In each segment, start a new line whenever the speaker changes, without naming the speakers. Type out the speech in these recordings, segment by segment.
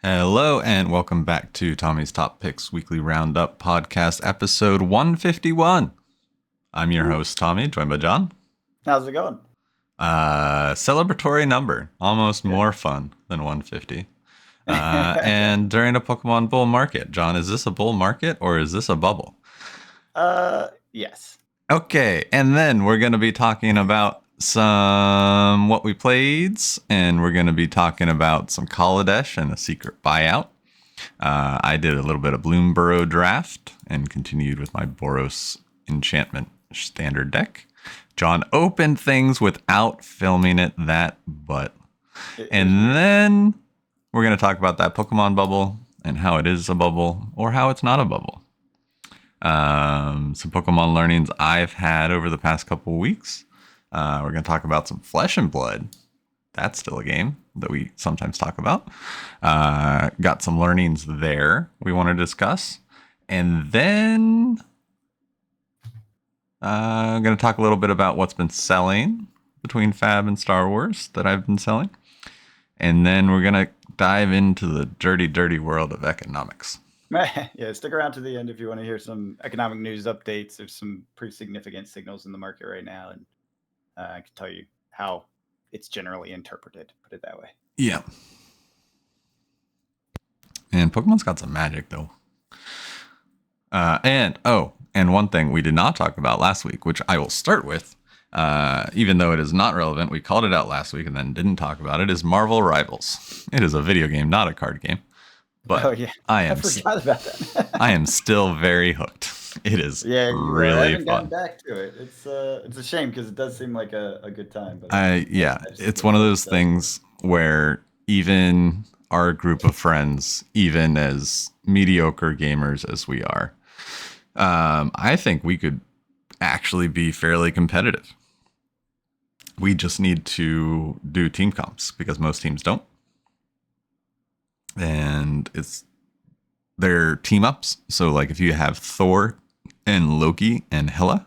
Hello and welcome back to Tommy's Top Picks Weekly Roundup podcast, episode 151. I'm your host, Tommy, joined by John.
How's it going?
Celebratory number, almost more fun than 150. And during a Pokemon bull market. John, is this a bull market or is this a bubble?
Yes.
Okay, and then we're going to be talking about some what we played, and we're going to be talking about some Kaladesh and a secret buyout. I did a little bit of Bloomburrow draft and continued with my Boros enchantment standard deck. John opened things without filming it, and then we're going to talk about that Pokemon bubble and how it is a bubble or how it's not a bubble. Some Pokemon learnings I've had over the past couple of weeks. We're going to talk about some Flesh and Blood. That's still a game that we sometimes talk about. Got some learnings there we want to discuss. And then I'm going to talk a little bit about what's been selling between Fab and Star Wars that I've been selling. And then we're going to dive into the dirty, dirty world of economics.
Yeah, stick around to the end if you want to hear some economic news updates. There's some pretty significant signals in the market right now, and I can tell you how it's generally interpreted, put it that way.
Yeah. And Pokemon's got some magic, though. And one thing we did not talk about last week, which I will start with, even though it is not relevant, we called it out last week and then didn't talk about it, is Marvel Rivals. It is a video game, not a card game. But
I forgot about that.
I am still very hooked. It is really
I haven't
fun.
gotten back to it. It's a shame because it does seem like a good time. But
it's one of those things where even our group of friends, even as mediocre gamers as we are, I think we could actually be fairly competitive. We just need to do team comps because most teams don't. And they're team ups. So like if you have Thor and Loki and Hela,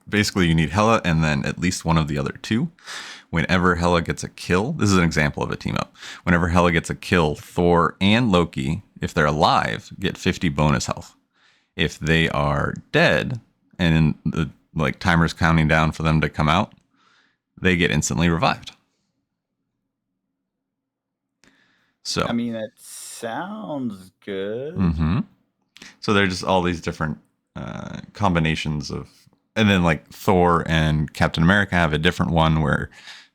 basically you need Hela and then at least one of the other two. Whenever Hela gets a kill, this is an example of a team up. Whenever Hela gets a kill, Thor and Loki, if they're alive, get 50 bonus health. If they are dead and the timer's counting down for them to come out, they get instantly revived. So
I mean, that sounds good.
Mm-hmm. So there's just all these different combinations of, and then like Thor and Captain America have a different one where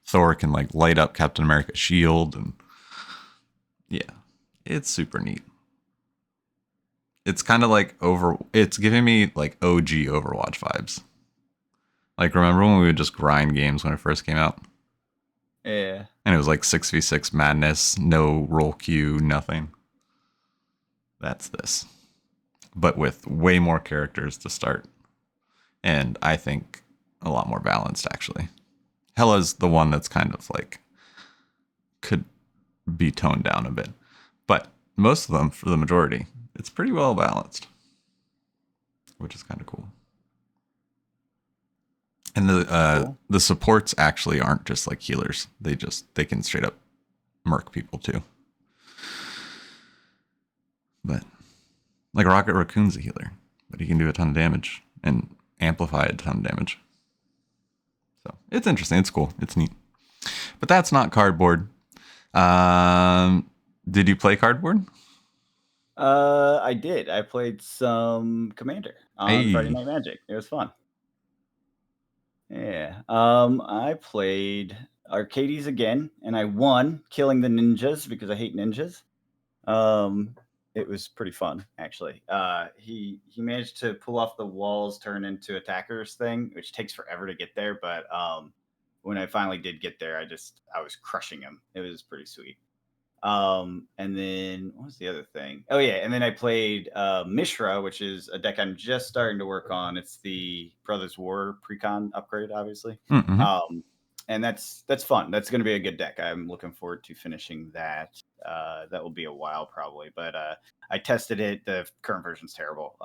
Thor can like light up Captain America's shield, and yeah, it's super neat. It's kind of like it's giving me like OG Overwatch vibes. Like, remember when we would just grind games when it first came out?
Yeah.
And it was like 6v6 madness, no roll queue, nothing. That's this. But with way more characters to start. And I think a lot more balanced, actually. Hela's the one that's kind of like could be toned down a bit. But most of them, for the majority, it's pretty well balanced, which is kind of cool. And the supports actually aren't just like healers. They can straight up murk people too. But like Rocket Raccoon's a healer, but he can do a ton of damage and amplify a ton of damage. So it's interesting. It's cool. It's neat. But that's not cardboard. Did you play cardboard?
I did. I played some Commander on Friday Night Magic. It was fun. Yeah. I played Arcades again, and I won, killing the ninjas because I hate ninjas. It was pretty fun, actually. He managed to pull off the walls turn into attackers thing, which takes forever to get there. But when I finally did get there, I was crushing him. It was pretty sweet. And then what was the other thing? Oh yeah, and then I played Mishra, which is a deck I'm just starting to work on. It's the Brothers War Precon upgrade, obviously.
Mm-hmm.
And that's fun. That's going to be a good deck. I'm looking forward to finishing that. That will be a while probably, but I tested it. The current version's terrible,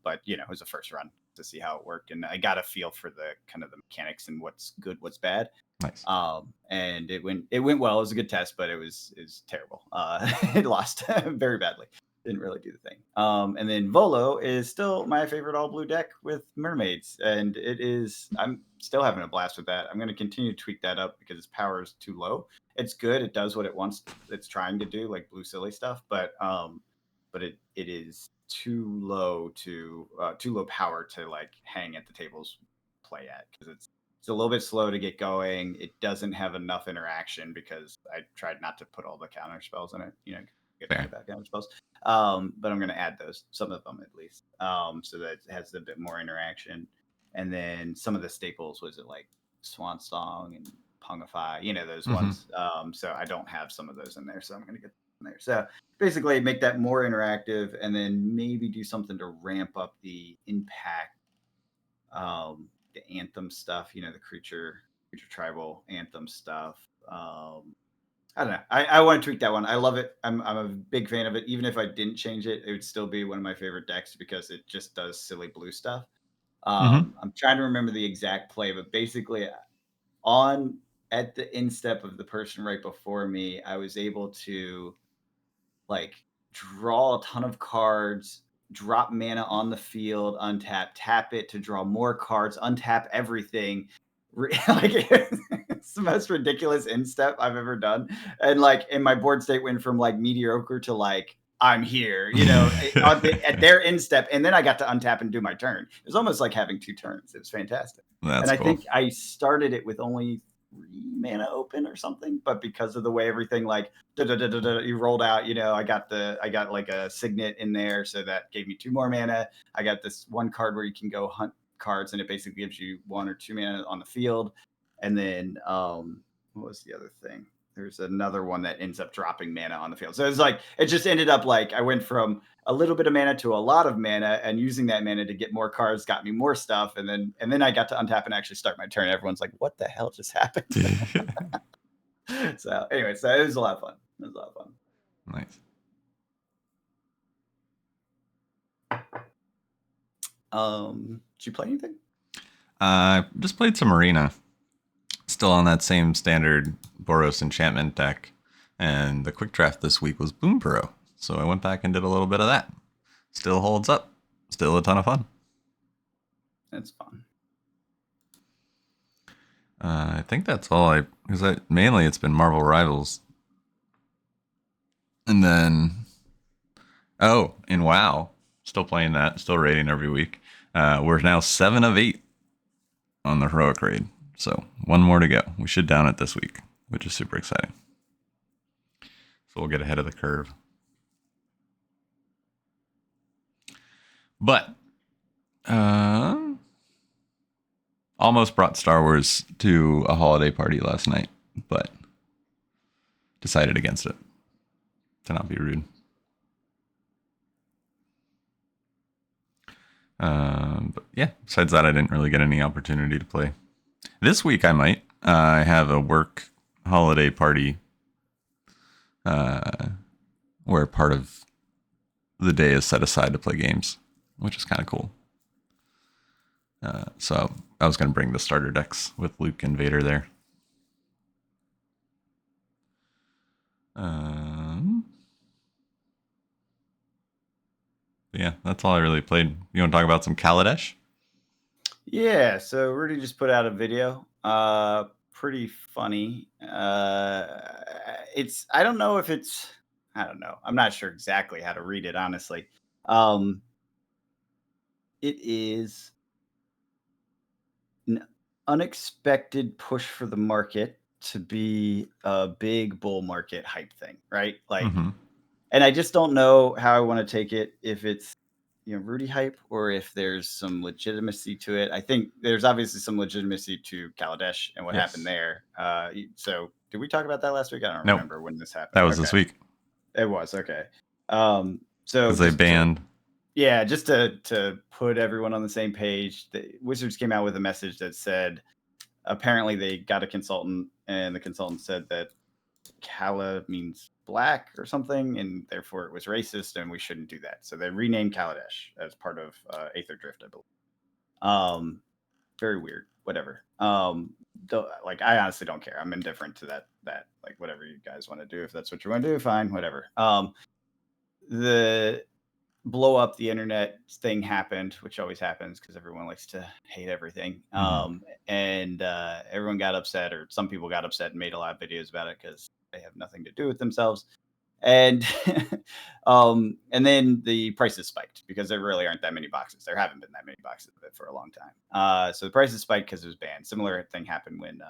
but it was a first run to see how it worked, and I got a feel for the kind of the mechanics and what's good, what's bad.
Nice.
And it went well. It was a good test, but it was terrible. It lost very badly. Didn't really do the thing. And then Volo is still my favorite all blue deck with mermaids, and I'm still having a blast with that. I'm going to continue to tweak that up because its power is too low. It's good. It does what it wants. It's trying to do, like blue silly stuff, but it is too low power to like hang at the tables play at, because it's a little bit slow to get going. It doesn't have enough interaction because I tried not to put all the counter spells in it. Get
Fair.
bad counter spells. But I'm going to add those, some of them at least, so that it has a bit more interaction. And then some of the staples, was it like Swan Song and Pungify, those ones. So I don't have some of those in there, so I'm going to get in there. So basically make that more interactive, and then maybe do something to ramp up the impact, the anthem stuff, the creature tribal anthem stuff. I don't know. I want to tweak that one. I love it. I'm a big fan of it. Even if I didn't change it, it would still be one of my favorite decks because it just does silly blue stuff. I'm trying to remember the exact play, but basically on at the instep of the person right before me, I was able to like draw a ton of cards, drop mana on the field, untap, tap it to draw more cards, untap everything. Like it's the most ridiculous instep I've ever done. And my board state went from like mediocre to like I'm here, at their instep, and then I got to untap and do my turn. It was almost like having two turns. It was fantastic.
That's
And I
cool.
think I started it with only 3 mana open or something, but because of the way everything like you rolled out, I got like a signet in there, so that gave me 2 more mana. I got this one card where you can go hunt cards, and it basically gives you 1 or 2 mana on the field. And then what was the other thing? There's another one that ends up dropping mana on the field. So it's like it just ended up like I went from a little bit of mana to a lot of mana, and using that mana to get more cards got me more stuff. And then I got to untap and actually start my turn. Everyone's like, "What the hell just happened?" So anyway, so it was a lot of fun. It was a lot of fun.
Nice.
Did you play anything?
I just played some Arena. Still on that same standard Boros enchantment deck. And the quick draft this week was Boom Burrow. So I went back and did a little bit of that. Still holds up. Still a ton of fun.
That's fun.
I think that's all because mainly it's been Marvel Rivals. And then, in WoW, still playing that, still raiding every week. We're now 7 of 8 on the heroic raid. So 1 more to go. We should down it this week, which is super exciting. So we'll get ahead of the curve. But almost brought Star Wars to a holiday party last night, but decided against it to not be rude. But yeah, besides that, I didn't really get any opportunity to play. This week I might. I have a work holiday party where part of the day is set aside to play games, which is kind of cool. So I was going to bring the starter decks with Luke and Vader there. Yeah, that's all I really played. You want to talk about some Kaladesh?
Yeah, so Rudy just put out a video. Pretty funny. I don't know if it's, I don't know. I'm not sure exactly how to read it, honestly. It is an unexpected push for the market to be a big bull market hype thing, right? Like, and I just don't know how I want to take it, if it's Rudy hype or if there's some legitimacy to it. I think there's obviously some legitimacy to Kaladesh and what happened there. So did we talk about that last week? I don't remember when this happened.
That was this week.
It was okay.
So
because
they banned.
Just to put everyone on the same page, the Wizards came out with a message that said apparently they got a consultant, and the consultant said that Kala means black or something, and therefore it was racist, and we shouldn't do that. So they renamed Kaladesh as part of Aether Drift, I believe. Very weird. Whatever. like I honestly don't care. I'm indifferent to that. Like whatever you guys want to do, if that's what you want to do, fine, whatever. The blow up the internet thing happened, which always happens because everyone likes to hate everything. And everyone got upset, or some people got upset and made a lot of videos about it because they have nothing to do with themselves. And and then the prices spiked because there really aren't that many boxes. There haven't been that many boxes of it for a long time. So the prices spiked because it was banned. Similar thing happened when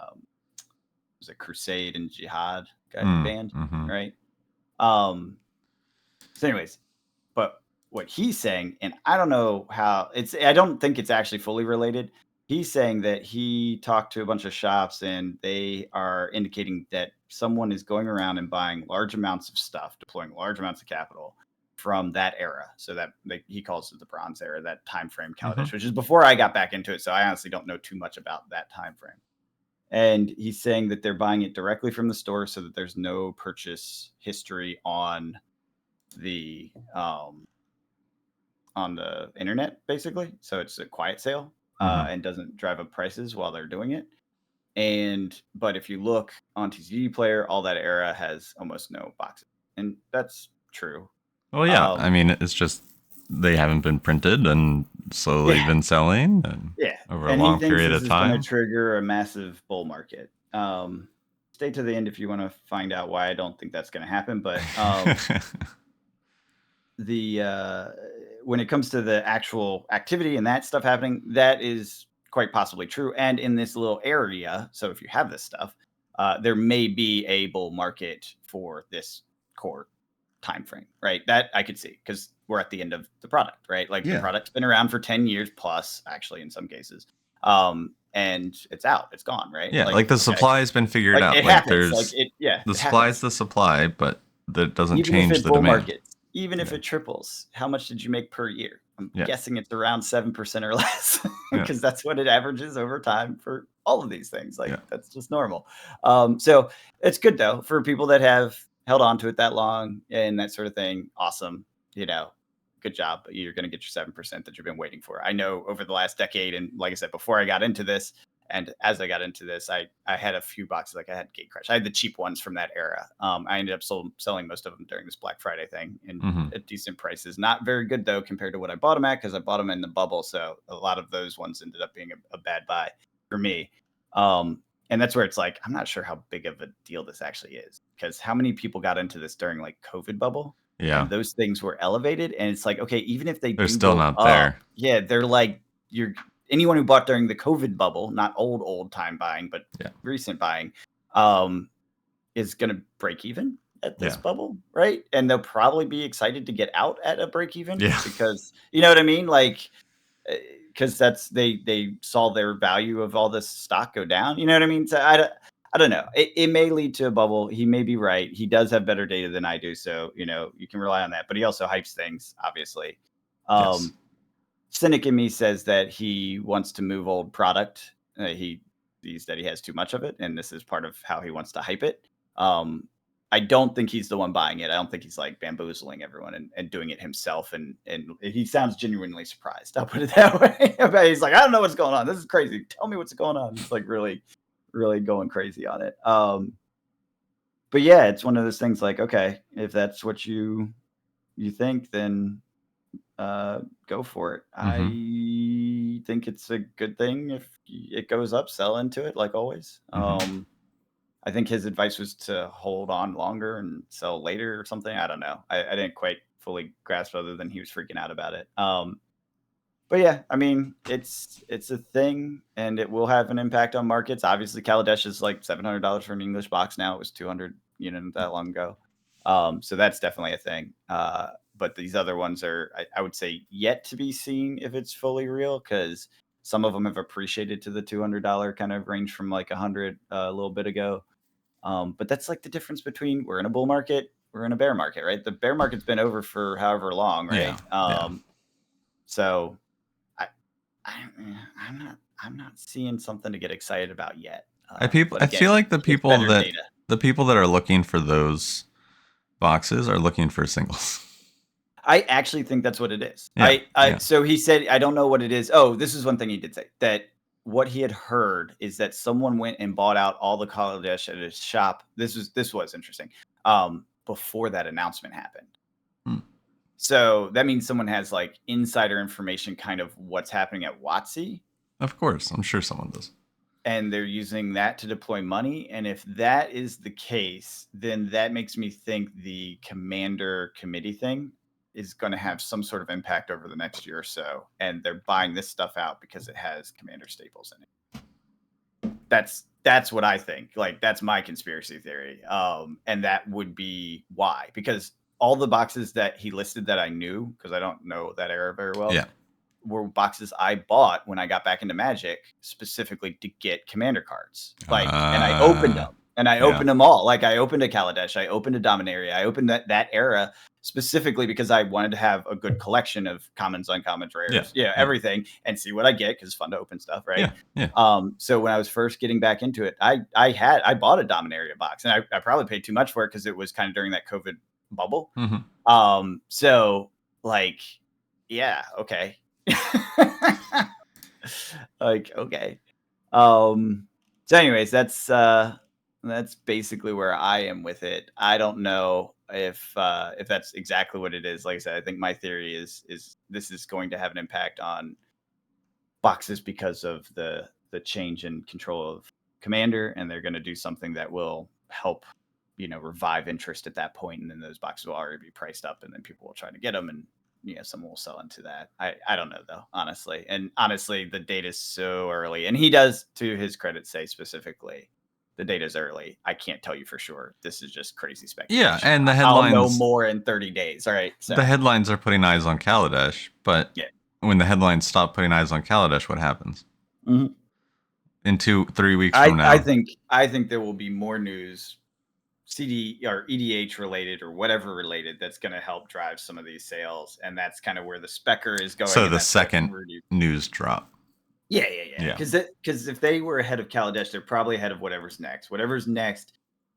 was it Crusade and Jihad got banned, right? So anyways, but what he's saying, and I don't know how I don't think it's actually fully related. He's saying that he talked to a bunch of shops and they are indicating that someone is going around and buying large amounts of stuff, deploying large amounts of capital from that era. So that he calls it the Bronze Era, that time frame, Kaladesh, which is before I got back into it. So I honestly don't know too much about that time frame. And he's saying that they're buying it directly from the store so that there's no purchase history on the internet, basically. So it's a quiet sale and doesn't drive up prices while they're doing it. But if you look on TCG Player, all that era has almost no boxes, and that's true.
Well, yeah. I mean, it's just they haven't been printed and slowly been selling over a long period of time.
It's going to trigger a massive bull market. Stay to the end if you want to find out why I don't think that's going to happen. But when it comes to the actual activity and that stuff happening, that is quite possibly true. And in this little area, so if you have this stuff, there may be a bull market for this core time frame, right? That I could see because we're at the end of the product, right? Like the product's been around for 10 years plus, actually, in some cases. And it's out, it's gone, right?
Yeah, like the supply has been figured out.
It happens.
The supply is the supply, but that doesn't
even
change the demand.
Markets, even if it triples, how much did you make per year? I'm guessing it's around 7% or less because that's what it averages over time for all of these things. Like that's just normal. So it's good though for people that have held on to it that long and that sort of thing. Awesome. Good job. You're going to get your 7% that you've been waiting for. I know over the last decade, and like I said, before I got into this, and as I got into this, I had a few boxes. Like I had Gatecrash. I had the cheap ones from that era. I ended up selling most of them during this Black Friday thing at decent prices. Not very good though compared to what I bought them at because I bought them in the bubble. So a lot of those ones ended up being a bad buy for me. And that's where it's like, I'm not sure how big of a deal this actually is because how many people got into this during like COVID bubble?
Yeah.
And those things were elevated. And it's like, okay, even if they're
still not there.
Yeah. They're like, anyone who bought during the COVID bubble, not old time buying, but recent buying, is going to break even at this bubble. Right. And they'll probably be excited to get out at a break even because you know what I mean? Like, because they saw their value of all this stock go down. You know what I mean? So I don't know. It may lead to a bubble. He may be right. He does have better data than I do. So, you can rely on that. But he also hypes things, obviously. Cynic in me says that he wants to move old product. He sees that he has too much of it. And this is part of how he wants to hype it. I don't think he's the one buying it. I don't think he's like bamboozling everyone and doing it himself. And he sounds genuinely surprised. I'll put it that way. He's like, I don't know what's going on. This is crazy. Tell me what's going on. He's like really going crazy on it. But yeah, it's one of those things like, okay, if that's what you think, then go for it. I think it's a good thing if it goes up, sell into it like always. I think his advice was to hold on longer and sell later or something. I don't know. I didn't quite fully grasp other than he was freaking out about it. But yeah, I mean, it's a thing and it will have an impact on markets. Obviously, Kaladesh is like $700 for an English box now. It was 200, not that long ago. So that's definitely a thing. But these other ones are, I would say, yet to be seen if it's fully real because some of them have appreciated to the $200 kind of range from like 100 a little bit ago. But that's like the difference between we're in a bull market, we're in a bear market, right? The bear market's been over for however long, right? So I'm not seeing something to get excited about yet.
I feel like the people that are looking for those boxes are looking for singles.
I actually think that's what it is.
Yeah,
So he said, I don't know what it is. Oh, this is one thing he did say that what he had heard is that someone went and bought out all the Kaladesh at his shop. This was interesting. Before that announcement happened.
Hmm.
So that means someone has like insider information, kind of what's happening at WotC.
Of course, I'm sure someone does.
And they're using that to deploy money. And if that is the case, then that makes me think the commander committee thing is going to have some sort of impact over the next year or so. And they're buying this stuff out because it has commander staples in it. That's what I think. Like, that's my conspiracy theory. And that would be why, because all the boxes that he listed that I knew, because I don't know that era very well, were boxes I bought when I got back into Magic specifically to get commander cards. Like, and I opened them. And I opened them all. Like, I opened a Kaladesh, I opened a Dominaria, I opened that era specifically because I wanted to have a good collection of commons, uncommons, rares, everything, and see what I get, because it's fun to open stuff, right? So when I was first getting back into it, I bought a Dominaria box, and I probably paid too much for it because it was kind of during that COVID bubble. So like, yeah, okay. Like, okay. So anyways, that's basically where I am with it. I don't know if that's exactly what it is. Like I said, I think my theory is this is going to have an impact on boxes because of the change in control of commander, and they're going to do something that will help, revive interest at that point, and then those boxes will already be priced up, and then people will try to get them, and someone will sell into that. I don't know, though, honestly. And honestly, the data is so early, and he does, to his credit, say specifically the data's early. I can't tell you for sure. This is just crazy speculation.
Yeah, and the headlines,
I'll know more in 30 days. All right. So
the headlines are putting eyes on Kaladesh, but when the headlines stop putting eyes on Kaladesh, what happens? In 2-3 weeks from now,
I think there will be more news, CD or EDH related or whatever related, that's going to help drive some of these sales, and that's kind of where the specker is going.
So the second news drop.
Yeah. Because if they were ahead of Kaladesh, they're probably ahead of whatever's next. Whatever's next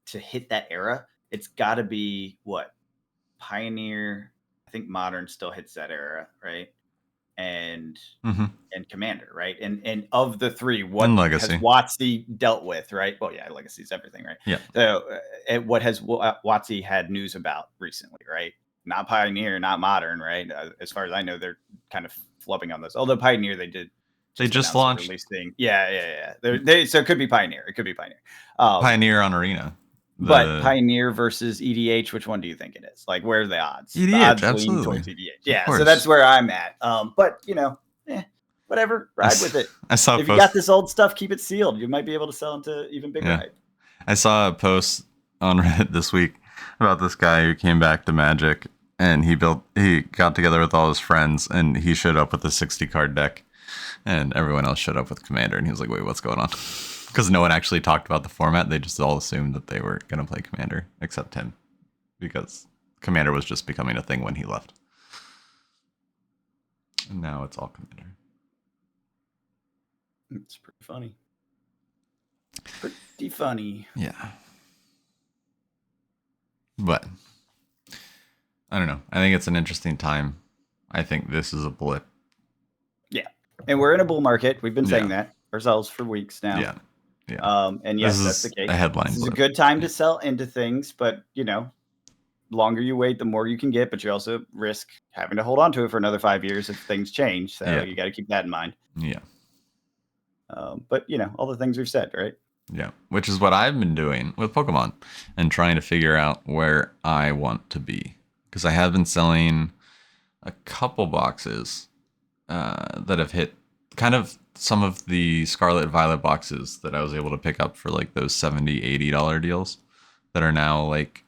to hit that era, it's got to be what? Pioneer. I think Modern still hits that era, right? And Commander, right? And of the three, what has WotC dealt with, right? Well, yeah, Legacy's everything, right?
Yeah.
So what has WotC had news about recently, right? Not Pioneer, not Modern, right? As far as I know, they're kind of flubbing on those. Although Pioneer, they just launched release thing. Yeah. So it could be Pioneer. It could be Pioneer.
Pioneer on Arena.
But Pioneer versus EDH, which one do you think it is? Like, where are the odds?
EDH,
the odds
absolutely.
Towards EDH. Yeah, so that's where I'm at. But whatever, ride with it. If you got this old stuff, keep it sealed. You might be able to sell into even bigger hype.
I saw a post on Reddit this week about this guy who came back to Magic, and he got together with all his friends, and he showed up with a 60 card deck, and everyone else showed up with Commander, and he was like, "Wait, what's going on?" Because no one actually talked about the format. They just all assumed that they were going to play Commander, except him, because Commander was just becoming a thing when he left. And now it's all Commander.
It's pretty funny. Pretty funny.
Yeah. But I don't know. I think it's an interesting time. I think this is a blip.
Yeah. And we're in a bull market. We've been saying that ourselves for weeks now.
Yeah.
And yes, that's the case.
A headline.
This is a good time to sell into things, but longer you wait, the more you can get, but you also risk having to hold on to it for another 5 years if things change. So you got to keep that in mind.
Yeah.
But all the things we've said, right?
Yeah. Which is what I've been doing with Pokemon and trying to figure out where I want to be. Because I have been selling a couple boxes that have hit kind of some of the Scarlet Violet boxes that I was able to pick up for like those $70, $80 deals that are now like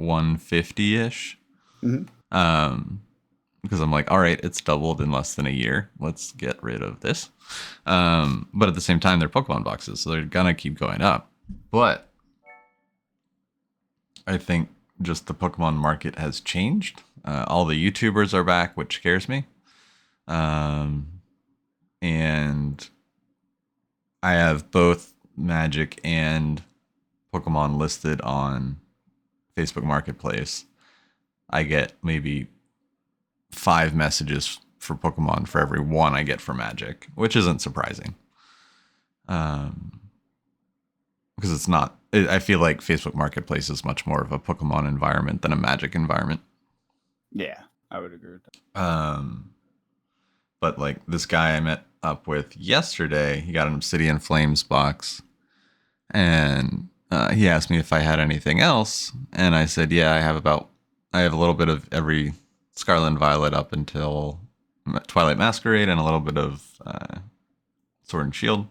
$150-ish. Because I'm like, all right, it's doubled in less than a year. Let's get rid of this. But at the same time, they're Pokemon boxes, so they're gonna keep going up. But I think just the Pokemon market has changed. All the YouTubers are back, which scares me. And I have both Magic and Pokemon listed on Facebook Marketplace. I get maybe 5 messages for Pokemon for every one I get for Magic, which isn't surprising. Because it's not. I feel like Facebook Marketplace is much more of a Pokemon environment than a Magic environment.
Yeah, I would agree with that.
But like this guy I met up with yesterday, he got an Obsidian Flames box, and he asked me if I had anything else, and I said, yeah, I have a little bit of every Scarlet and Violet up until Twilight Masquerade, and a little bit of Sword and Shield.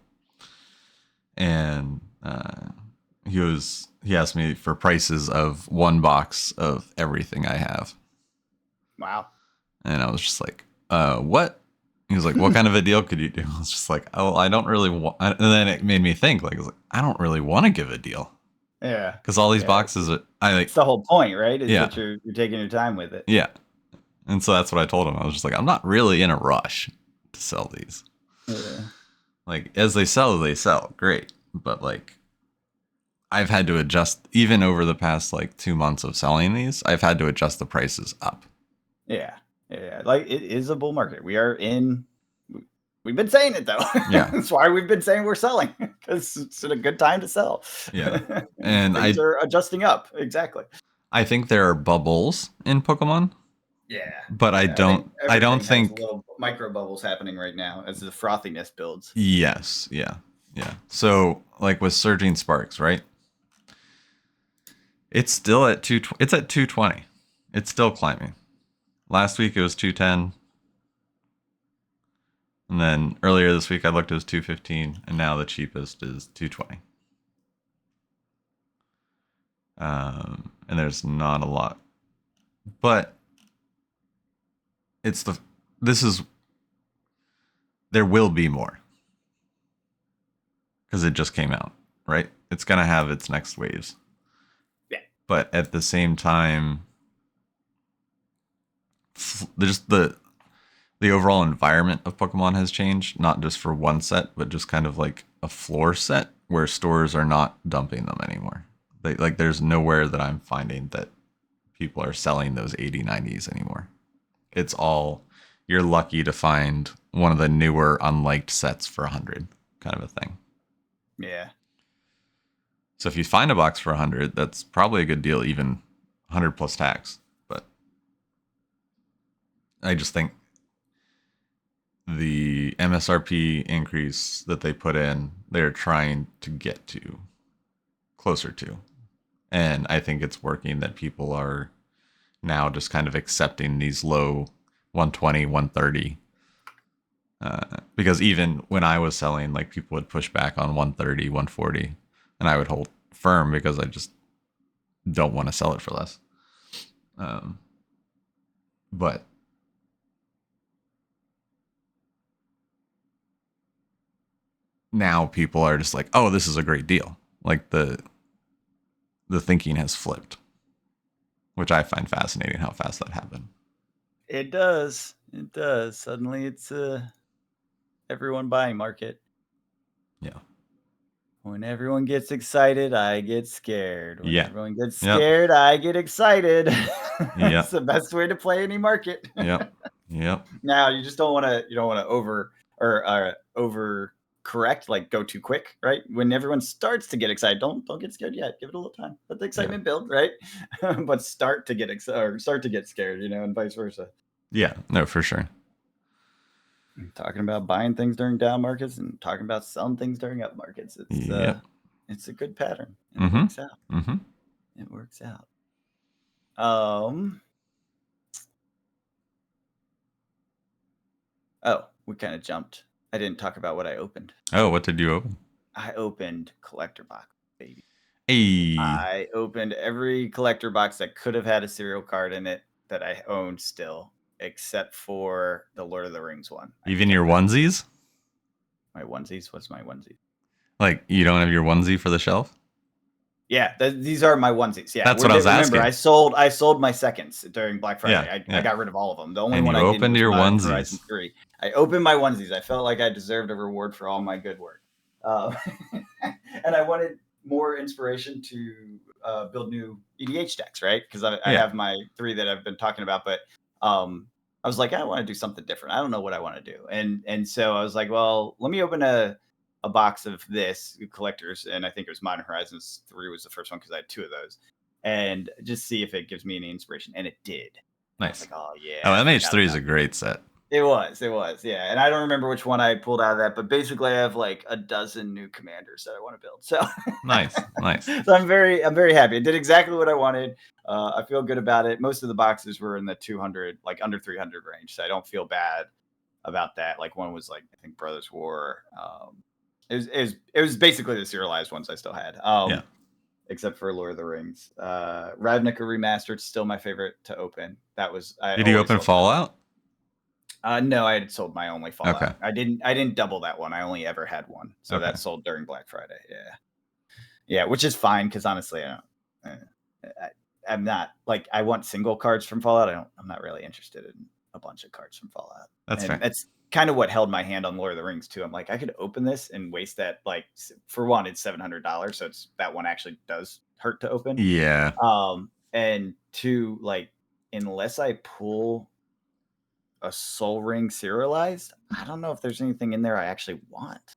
And he asked me for prices of one box of everything I have.
Wow.
And I was just like, what? He was like, what kind of a deal could you do? I was just like, oh, I don't really want. And then it made me think, like, I don't really want to give a deal.
Yeah.
Because all these boxes, I like.
It's the whole point, right? Is
yeah.
that you're taking your time with it.
Yeah. And so that's what I told him. I was just like, I'm not really in a rush to sell these.
Yeah.
Like, as they sell, great. But like, I've had to adjust, even over the past like 2 months of selling these, I've had to adjust the prices up.
Yeah. Yeah. Like, it is a bull market. We've been saying it though.
Yeah.
That's why we've been saying we're selling, because it's a good time to sell.
Yeah. And
things are adjusting up. Exactly.
I think there are bubbles in Pokemon.
Yeah.
But I don't think
little micro bubbles happening right now as the frothiness builds.
Yes. Yeah. Yeah. So like with Surging Sparks, right? It's still at it's at 220. It's still climbing. Last week it was 210. And then earlier this week I looked, it was 215, and now the cheapest is 220. And there's not a lot. But there will be more. Because it just came out, right? It's going to have its next waves.
Yeah.
But at the same time, there's the overall environment of Pokemon has changed, not just for one set, but just kind of like a floor set where stores are not dumping them anymore. There's nowhere that I'm finding that people are selling those 80, 90s anymore. It's all, you're lucky to find one of the newer unliked sets for 100 kind of a thing.
Yeah.
So if you find a box for 100, that's probably a good deal, even 100 plus tax. But I just think the MSRP increase that they put in, they're trying to get to closer to. And I think it's working, that people are now just kind of accepting these low 120, 130. Because even when I was selling, like, people would push back on 130, 140, and I would hold firm because I just don't want to sell it for less. But now people are just like, oh, this is a great deal. Like the thinking has flipped, which I find fascinating how fast that happened.
It does. It does. Suddenly it's everyone buying market.
Yeah.
When everyone gets excited, I get scared. When
Yeah.
everyone gets scared, I get excited.
Yeah.
It's the best way to play any market.
Yep. Yep.
Now you just don't want to over correct, like go too quick, right? When everyone starts to get excited, don't get scared yet. Give it a little time. Let the excitement build, right? But start to get scared, and vice versa.
Yeah, no, for sure.
Talking about buying things during down markets and talking about selling things during up markets. It's a good pattern. It works out.
Mm-hmm.
It works out. Oh, we kind of jumped. I didn't talk about what I opened.
Oh, what did you open?
I opened collector box, baby.
Hey.
I opened every collector box that could have had a serial card in it that I owned still, except for the Lord of the Rings one.
Even your onesies?
My onesies? What's my onesie?
Like, you don't have your onesie for the shelf?
Yeah, these are my onesies. Yeah,
that's what I was asking.
Remember, I sold my seconds during Black Friday. I got rid of all of them. The only one I
opened your onesies.
Horizon 3. I opened my onesies. I felt like I deserved a reward for all my good work, and I wanted more inspiration to build new EDH decks, right? Because I have my 3 that I've been talking about, but I was like, I want to do something different. I don't know what I want to do, and so I was like, well, let me open a a box of this collectors, and I think it was Modern Horizons 3 was the first one because I had 2 of those, and just see if it gives me any inspiration, and it did. And I was
Nice.
like, oh yeah.
Oh,
I forgot
MH3 is
about
a great set.
it was, yeah. And I don't remember which one I pulled out of that, but basically I have like a dozen new commanders that I want to build. So
Nice.
so I'm very happy. It did exactly what I wanted. I feel good about it. Most of the boxes were in the 200, like under 300 range, so I don't feel bad about that. Like one was like I think Brothers War. It was basically the serialized ones I still had.
Yeah.
Except for Lord of the Rings. Ravnica Remastered, still my favorite to open. That was
Did you open Fallout?
No, I had sold my only Fallout.
Okay.
I didn't double that one. I only ever had one. So
Okay.
that sold during Black Friday. Yeah, which is fine because honestly, I'm not like I want single cards from Fallout. I'm not really interested in a bunch of cards from Fallout.
That's fair.
That's kind of what held my hand on Lord of the Rings too. I'm like, I could open this and waste that. Like, for one, it's $700, so it's that one actually does hurt to open.
Yeah.
And two, like, unless I pull a Soul Ring serialized, I don't know if there's anything in there I actually want.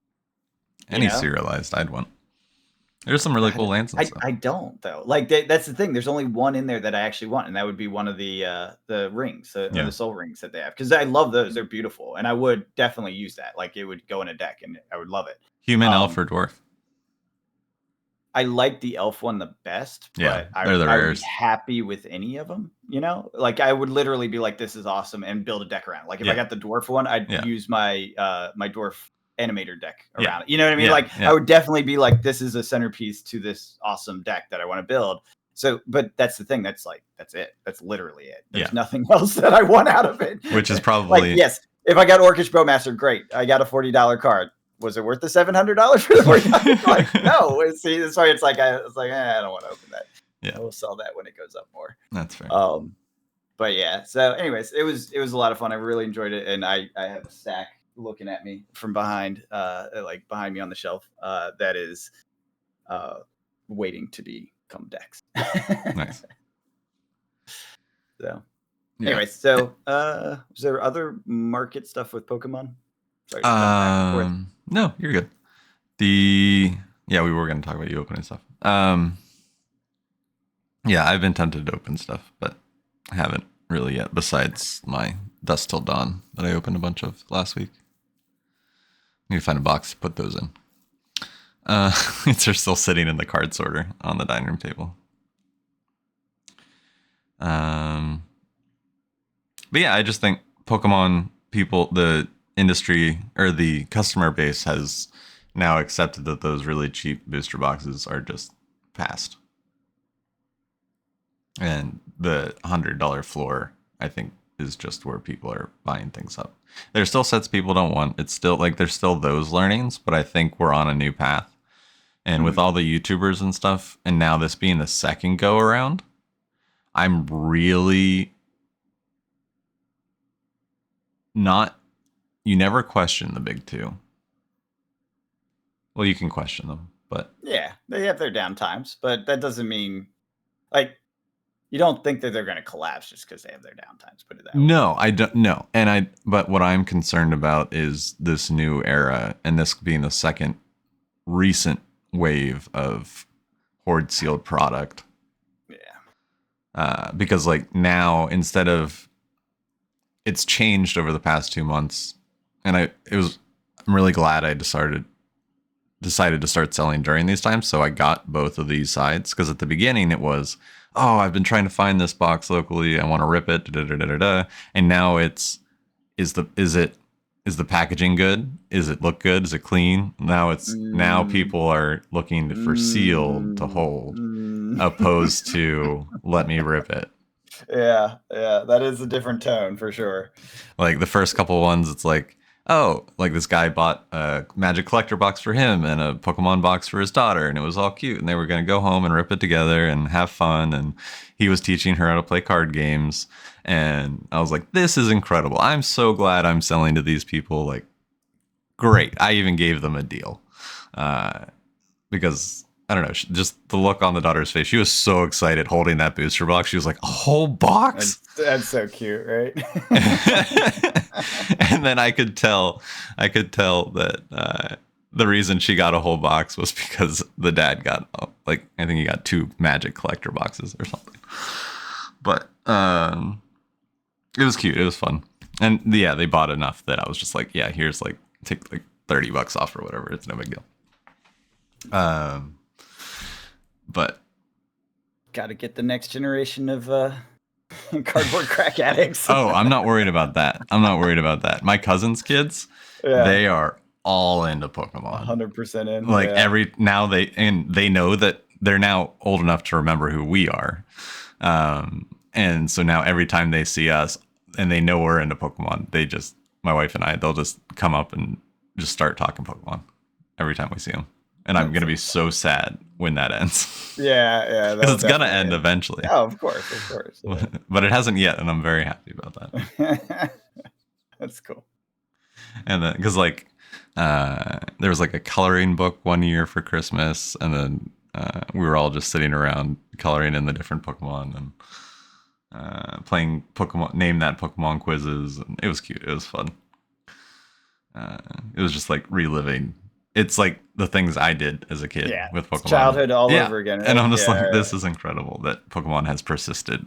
Any serialized, I'd want. There's some really cool lands and stuff.
I don't though. Like that's the thing. There's only one in there that I actually want, and that would be one of the rings, the soul rings that they have. Because I love those. They're beautiful, and I would definitely use that. Like it would go in a deck, and I would love it.
Human, elf, or dwarf?
I like the elf one the best.
Yeah,
but
they're the
I would
rares.
be happy with any of them. Like I would literally be like, "This is awesome," and build a deck around. Like if I got the dwarf one, I'd use my my dwarf animator deck around it. You know what I mean? I would definitely be like, this is a centerpiece to this awesome deck that I want to build. So, but that's the thing. That's it. That's literally it. There's nothing else that I want out of it.
Which is probably
like, yes, if I got Orcish Bowmaster, great. I got a $40 card. Was it worth the $700 for the $40? Like, no. See, that's why it's like I don't want to open that.
Yeah,
I will sell that when it goes up more.
That's fair.
But yeah. So, anyways, it was a lot of fun. I really enjoyed it, and I have a stack looking at me from behind, like behind me on the shelf, that is waiting to become decks.
Nice.
So, anyways, so is there other market stuff with Pokemon? Sorry.
No, you're good. We were going to talk about you opening stuff. Yeah, I've been tempted to open stuff, but I haven't really yet. Besides my Dusk Till Dawn that I opened a bunch of last week. Need to find a box to put those in. They're still sitting in the card sorter on the dining room table. But yeah, I just think Pokemon people, the industry or the customer base has now accepted that those really cheap booster boxes are just past. And the $100 floor, I think, is just where people are buying things up. There's still sets people don't want. It's still like there's still those learnings, but I think we're on a new path. And with all the YouTubers and stuff, and now this being the second go around, I'm really not. You never question the big two. Well, you can question them, but
yeah, they have their downtimes, but that doesn't mean like. You don't think that they're going to collapse just because they have their downtimes. Put it that way.
No, I don't. No, but what I'm concerned about is this new era, and this being the second recent wave of horde sealed product.
Yeah.
Because like now, instead of, it's changed over the past 2 months, and I'm really glad I decided to start selling during these times. So I got both of these sides, because at the beginning it was, oh, I've been trying to find this box locally. I want to rip it. And now is the packaging good? Is it look good? Is it clean? Now people are looking for sealed to hold, opposed to let me rip it.
Yeah, that is a different tone for sure.
Like the first couple ones, it's like, oh, like this guy bought a Magic Collector box for him and a Pokemon box for his daughter, and it was all cute, and they were going to go home and rip it together and have fun, and he was teaching her how to play card games, and I was like, this is incredible. I'm so glad I'm selling to these people. Like, great. I even gave them a deal, because I don't know, just the look on the daughter's face. She was so excited holding that booster box. She was like, a whole box?
That's so cute, right?
And then I could tell that the reason she got a whole box was because the dad got like I think he got 2 Magic collector boxes or something. But it was cute. It was fun. And yeah, they bought enough that I was just like, yeah, here's like take like $30 off or whatever. It's no big deal. But
got to get the next generation of cardboard crack addicts.
Oh, I'm not worried about that. I'm not worried about that. My cousin's kids, they are all into Pokemon.
100% in.
Like now they know that they're now old enough to remember who we are. And so now every time they see us and they know we're into Pokemon, my wife and I, they'll just come up and just start talking Pokemon every time we see them. And I'm going to be so sad when that ends.
Yeah.
Because it's going to end eventually.
Oh, of course. Yeah.
But it hasn't yet, and I'm very happy about that.
That's cool.
And then, because like, there was like a coloring book one year for Christmas, and then we were all just sitting around coloring in the different Pokemon and playing Pokemon, name that Pokemon quizzes. And it was cute. It was fun. It was just like reliving. It's like the things I did as a kid with Pokemon. It's
childhood all over again. Right?
And I'm just like, this is incredible that Pokemon has persisted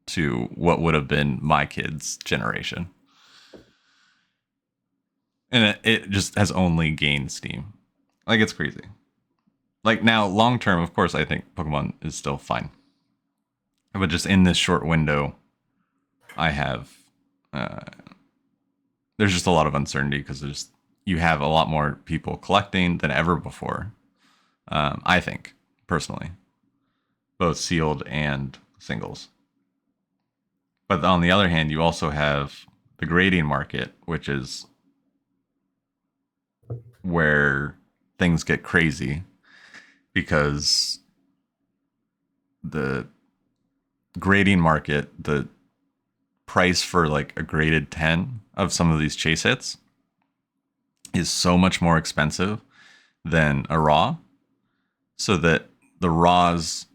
to what would have been my kids' generation. And it just has only gained steam. Like, it's crazy. Like, now, long term, of course, I think Pokemon is still fine. But just in this short window, I have... there's just a lot of uncertainty because you have a lot more people collecting than ever before. I think, personally. Both sealed and singles. But on the other hand, you also have the grading market, which is where things get crazy because the grading market, the price for like a graded 10 of some of these chase hits is so much more expensive than a raw, so that the raws,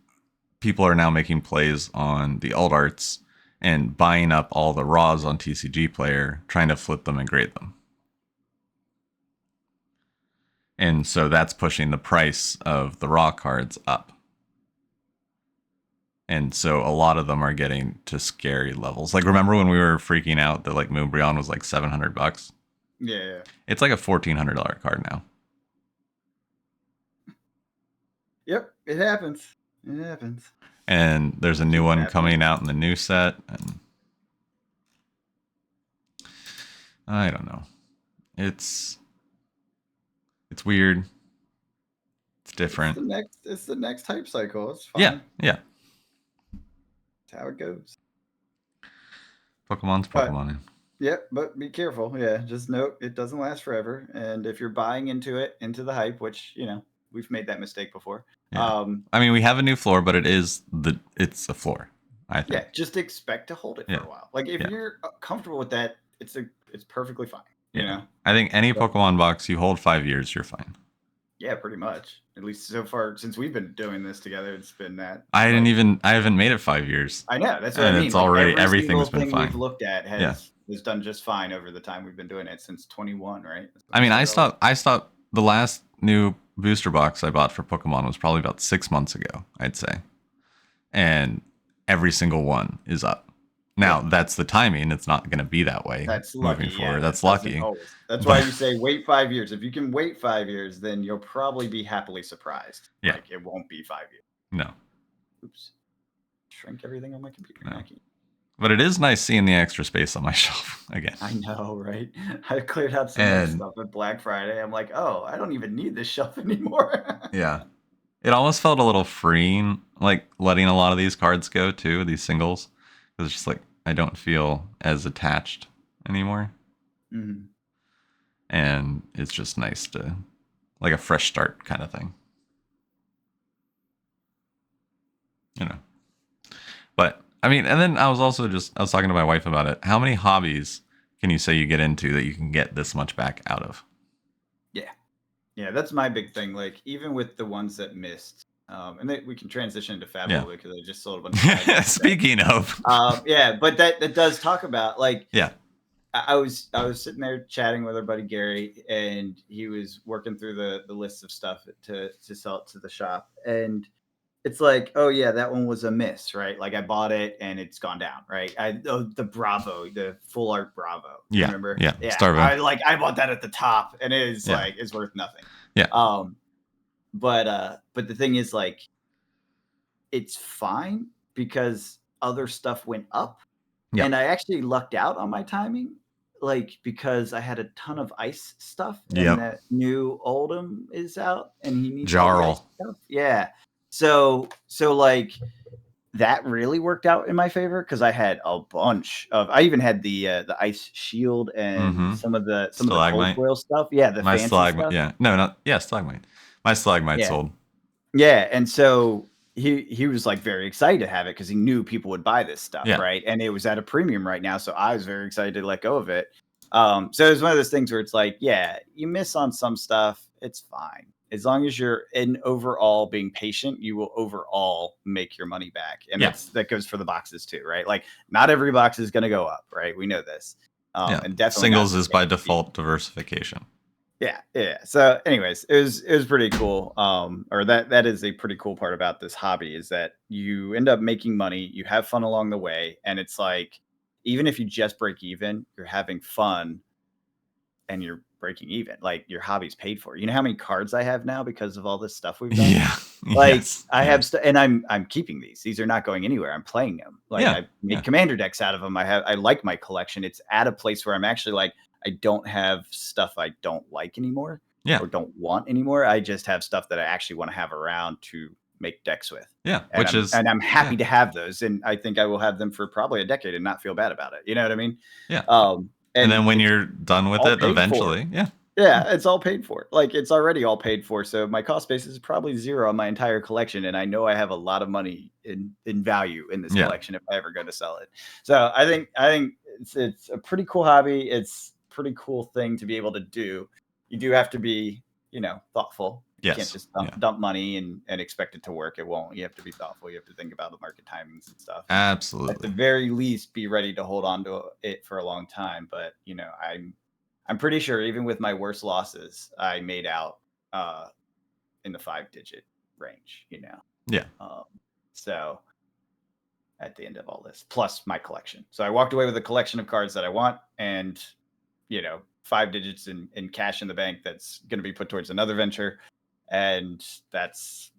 people are now making plays on the alt arts and buying up all the raws on TCG Player, trying to flip them and grade them. And so that's pushing the price of the raw cards up. And so a lot of them are getting to scary levels. Like, remember when we were freaking out that like Moonbryon was like $700?
Yeah.
It's like a $1,400 card now.
Yep, it happens.
And there's a new one coming out in the new set, and I don't know. It's weird. It's different.
It's the next hype cycle. It's fine.
Yeah.
That's how it goes.
Pokemon's Pokemon.
Yep, but be careful. Yeah, just note it doesn't last forever. And if you're buying into the hype, which, we've made that mistake before.
Yeah. I mean, we have a new floor, but it's a floor, I think.
Yeah, just expect to hold it for a while. Like, if you're comfortable with that, it's perfectly fine. You know?
I think any Pokemon box you hold 5 years, you're fine.
Yeah, pretty much. At least so far since we've been doing this together, it's been that.
I haven't made it 5 years.
I know, that's what I mean.
It's already everything's been fine.
We've looked at has done just fine over the time we've been doing it since 21, right?
I mean, I stopped the last new booster box I bought for Pokemon was probably about 6 months ago, I'd say. And every single one is up. Now, that's the timing. It's not going to be that way.
That's
moving
lucky.
forward. That's lucky.
That's why you say wait 5 years. If you can wait 5 years, then you'll probably be happily surprised.
Yeah.
Like, it won't be 5 years.
No.
Oops. Shrink everything on my computer.
No. But it is nice seeing the extra space on my shelf again.
I know, right? I cleared out some of stuff at Black Friday. I'm like, oh, I don't even need this shelf anymore.
Yeah. It almost felt a little freeing, like letting a lot of these cards go too, these singles. It's just like, I don't feel as attached anymore.
Mm-hmm.
And it's just nice to, like a fresh start kind of thing. But, I mean, and then I was talking to my wife about it. How many hobbies can you say you get into that you can get this much back out of?
Yeah, that's my big thing. Like, even with the ones that missed, and we can transition into Fabulous because I just sold a bunch of
Speaking of.
but that does talk about, like, I was sitting there chatting with our buddy Gary, and he was working through the list of stuff to sell it to the shop, and it's like, oh yeah, that one was a miss, right? Like I bought it and it's gone down, right? The Bravo, the full art Bravo, you
Yeah.
remember?
Yeah.
Yeah,
Starvo.
I bought that at the top, and it is
Yeah.
like it's worth nothing.
Yeah.
But the thing is, like, it's fine because other stuff went up,
Yeah.
and I actually lucked out on my timing, like because I had a ton of ice stuff, and
Yep.
that new Oldham is out, and he needs all the ice
Jarl.
stuff. Yeah, so like that really worked out in my favor because I had a bunch of. I even had the ice shield and
Mm-hmm.
some of the cold
Stalagmite.
foil stuff. Yeah, the
My
fancy
stalagmite.
stuff.
Yeah. No, not yeah. Stalagmite. My stalagmite
Yeah,
sold.
yeah, and so he was like very excited to have it because he knew people would buy this stuff,
Yeah.
right? And it was at a premium right now, so I was very excited to let go of it. So it was one of those things where it's like, yeah, you miss on some stuff, it's fine. As long as you're in overall being patient, you will overall make your money back. And
Yeah.
that goes for the boxes too, right? Like not every box is gonna go up, right? We know this.
Yeah.
And definitely not
Singles is by
guaranteed.
default diversification.
Yeah. So, anyways, it was pretty cool. Or that is a pretty cool part about this hobby is that you end up making money, you have fun along the way, and it's like even if you just break even, you're having fun and you're breaking even. Like your hobby's paid for. You know how many cards I have now because of all this stuff we've done?
Yeah.
Like
Yes.
I
Yeah.
have and I'm keeping these. These are not going anywhere. I'm playing them. Like
Yeah.
I made
Yeah.
commander decks out of them. I like my collection. It's at a place where I'm actually like I don't have stuff I don't like anymore
Yeah.
or don't want anymore. I just have stuff that I actually want to have around to make decks with.
Yeah.
And
Which is
I'm happy
yeah.
to have those, and I think I will have them for probably a decade and not feel bad about it. You know what I mean?
Yeah. And
And
then when
it's
you're done with
all
it,
paid for.
eventually, yeah.
Yeah, it's all paid for. Like it's already all paid for. So my cost basis is probably zero on my entire collection, and I know I have a lot of money in value in this
Yeah.
collection if I ever go to sell it. So I think it's a pretty cool hobby. It's a pretty cool thing to be able to do. You do have to be, thoughtful. You can't
Yes.
just
Yeah.
dump money and expect it to work. It won't. You have to be thoughtful. You have to think about the market timings and stuff. And at the
Absolutely.
very least, be ready to hold on to it for a long time. But I'm pretty sure even with my worst losses, I made out in the 5-digit range.
Yeah.
So at the end of all this, plus my collection. So I walked away with a collection of cards that I want and, 5 digits in cash in the bank that's going to be put towards another venture. And that's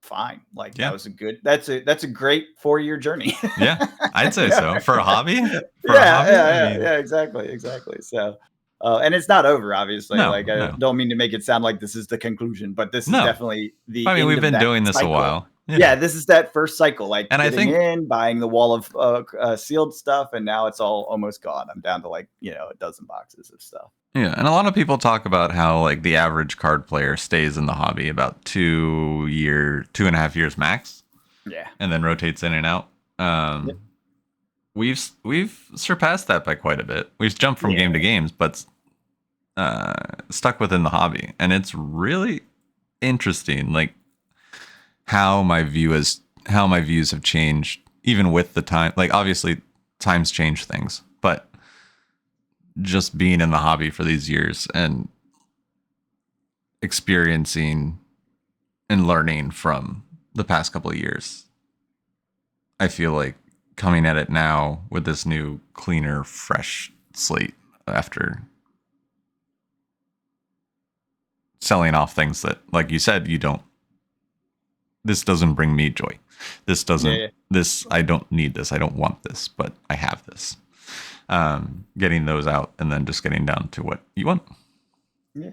fine. Like
Yeah.
that's a great 4-year journey.
Yeah. I'd say so. For a hobby? For a
Yeah,
hobby? I
yeah, yeah,
mean,
yeah, exactly. So, and it's not over, obviously.
no,
Like, I
no.
don't mean to make it sound like this is the conclusion, but this is
No.
definitely the
I mean,
end
we've
of
been
that
doing this a
cycle.
while. Yeah.
Yeah, this is that first cycle, like
And I
getting
think
in, buying the wall of sealed stuff, and now it's all almost gone. I'm down to like a dozen boxes of stuff.
yeah, and a lot of people talk about how like the average card player stays in the hobby about 2.5 years max,
Yeah.
and then rotates in and out.
Yep.
We've surpassed that by quite a bit. We've jumped from
Yeah.
game to games, but stuck within the hobby, and it's really interesting, like how my views have changed, even with the time. Like obviously, times change things, but just being in the hobby for these years and experiencing and learning from the past couple of years, I feel like coming at it now with this new, cleaner, fresh slate after selling off things that, like you said, this doesn't bring me joy. This doesn't,
Yeah.
I don't need this. I don't want this, but I have this. Getting those out and then just getting down to what you want.
Yeah.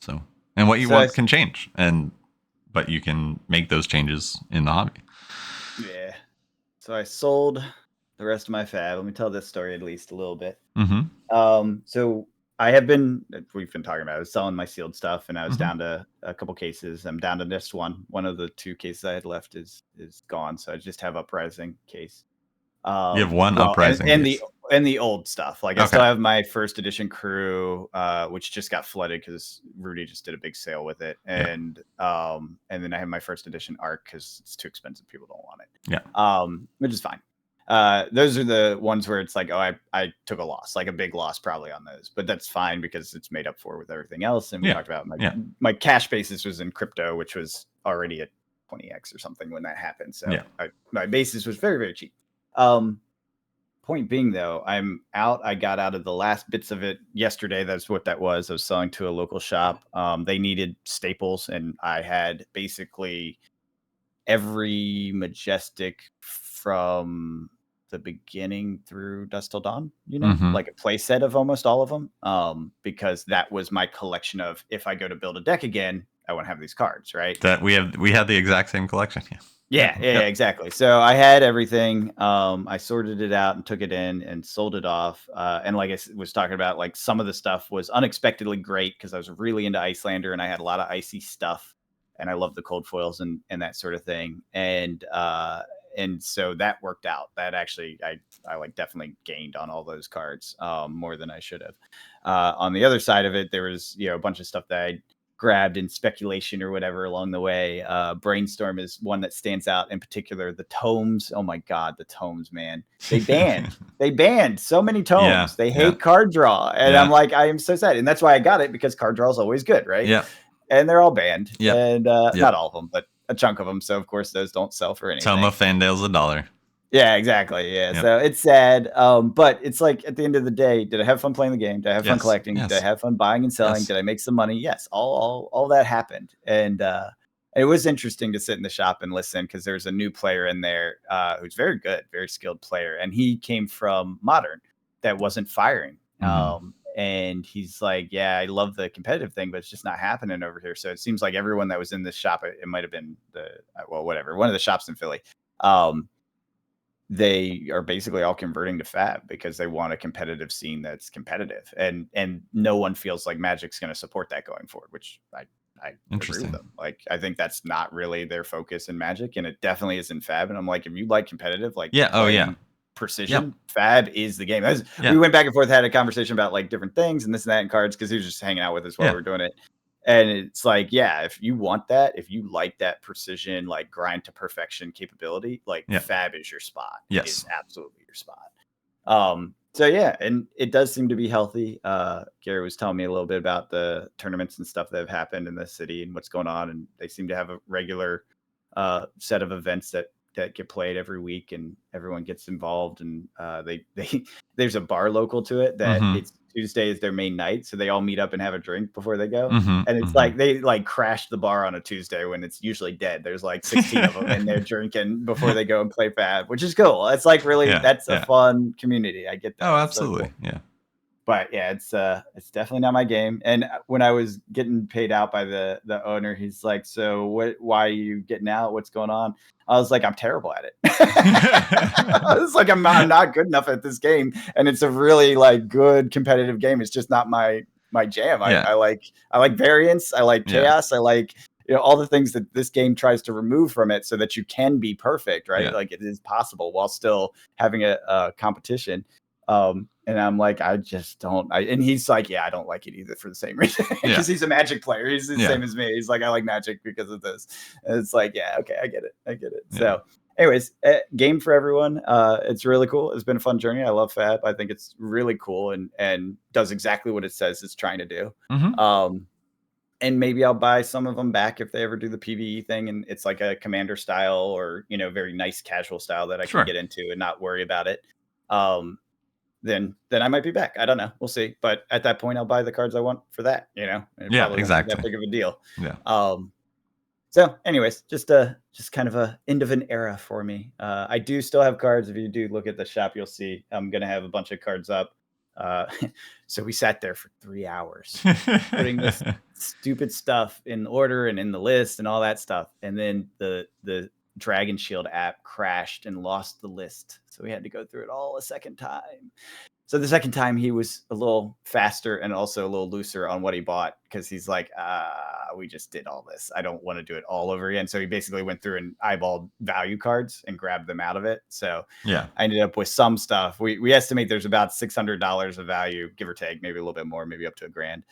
So, and what you
So
want can change, but you can make those changes in the hobby.
Yeah. So I sold the rest of my fab. Let me tell this story at least a little bit.
Mm-hmm.
So we've been talking about, I was selling my sealed stuff and I was down to a couple cases. I'm down to just one. One of the 2 cases I had left is gone. So I just have Uprising case.
You have one
Well,
Uprising
and
case.
the old stuff. Like I still have my first edition crew, which just got flooded because Rudy just did a big sale with it. And then I have my first edition Arc because it's too expensive. People don't want it.
Yeah.
Which is fine. Those are the ones where it's like, oh, I took a loss, like a big loss probably on those, but that's fine because it's made up for with everything else. And we talked about my cash basis was in crypto, which was already at 20x or something when that happened. So my basis was very, very cheap. Point being, though, I'm out. I got out of the last bits of it yesterday. That's what that was. I was selling to a local shop. They needed staples, and I had basically every Majestic from the beginning through Dusk Till Dawn, like a play set of almost all of them, because that was my collection of, if I go to build a deck again, I want to have these cards, right?
That we had the exact same collection.
Yeah, exactly. So I had everything. I sorted it out and took it in and sold it off. And like I was talking about, like some of the stuff was unexpectedly great because I was really into Icelander and I had a lot of icy stuff, and I love the cold foils and that sort of thing. And so that worked out. That actually, I like definitely gained on all those cards more than I should have. On the other side of it, there was a bunch of stuff that I grabbed in speculation or whatever along the way. Brainstorm is one that stands out in particular. The tomes, oh my god, the tomes, man. They banned so many tomes.
Yeah,
they hate card draw, and I'm like, I am so sad. And that's why I got it, because card draw is always good, right?
Yeah.
And they're all banned. Yeah. And not all of them, but a chunk of them. So of course those don't sell for anything.
Tome of Fandale's $1.
Yeah, exactly. Yeah. Yep. So it's sad. But it's like, at the end of the day, did I have fun playing the game? Did I have fun collecting? Did I have fun buying and selling? Did I make some money? Yes. All that happened. And it was interesting to sit in the shop and listen, because there's a new player in there who's very good, very skilled player. And he came from Modern that wasn't firing. And he's like, yeah, I love the competitive thing, but it's just not happening over here. So it seems like everyone that was in this shop, it might have been one of the shops in Philly. They are basically all converting to Fab because they want a competitive scene that's competitive, and no one feels like Magic's going to support that going forward, which I agree with them. Like, I think that's not really their focus in Magic, and it definitely is in Fab. And I'm like, if you like competitive, like precision, Fab is the game. We went back and forth, had a conversation about like different things and this and that in cards, because he was just hanging out with us while we were doing it. And it's like, yeah, if you want that, if you like that precision, like grind to perfection capability, like Fab is your spot.
Yes.
It is absolutely your spot. So yeah, and it does seem to be healthy. Gary was telling me a little bit about the tournaments and stuff that have happened in the city and what's going on. And they seem to have a regular set of events that get played every week, and everyone gets involved. And there's a bar local to it that it's Tuesday is their main night, so they all meet up and have a drink before they go. And it's like they like crash the bar on a Tuesday when it's usually dead. There's like 16 of them in there drinking before they go and play Fab, which is cool. It's like really that's a fun community. I get that.
Oh, absolutely. So cool. Yeah.
But yeah, it's definitely not my game. And when I was getting paid out by the owner, he's like, "So why are you getting out? What's going on?" I was like, "I'm terrible at it." I was like, I'm not good enough at this game, and it's a really like good competitive game. It's just not my jam. I like variance. I like chaos. I like all the things that this game tries to remove from it, so that you can be perfect, right? Like it is possible while still having a competition. And I'm like, I just don't. And he's like, yeah, I don't like it either for the same reason, because he's a Magic player. He's the same as me. He's like, I like Magic because of this. And it's like, yeah, okay, I get it. Yeah. So, anyways, game for everyone. It's really cool. It's been a fun journey. I love Fab. I think it's really cool and does exactly what it says it's trying to do. And maybe I'll buy some of them back if they ever do the PvE thing, and it's like a commander style or very nice casual style that I can get into and not worry about it. Then I might be back. I don't know. We'll see. But at that point, I'll buy the cards I want for that. Probably exactly. That big of a deal.
Yeah.
So, anyways, just kind of a end of an era for me. I do still have cards. If you do look at the shop, you'll see I'm gonna have a bunch of cards up. So we sat there for 3 hours putting this stupid stuff in order and in the list and all that stuff, and then the Dragon Shield app crashed and lost the list. So we had to go through it all a second time. So the second time he was a little faster and also a little looser on what he bought, because he's like, we just did all this. I don't want to do it all over again. So he basically went through and eyeballed value cards and grabbed them out of it. So I ended up with some stuff. We estimate there's about $600 of value, give or take, maybe a little bit more, maybe up to $1,000.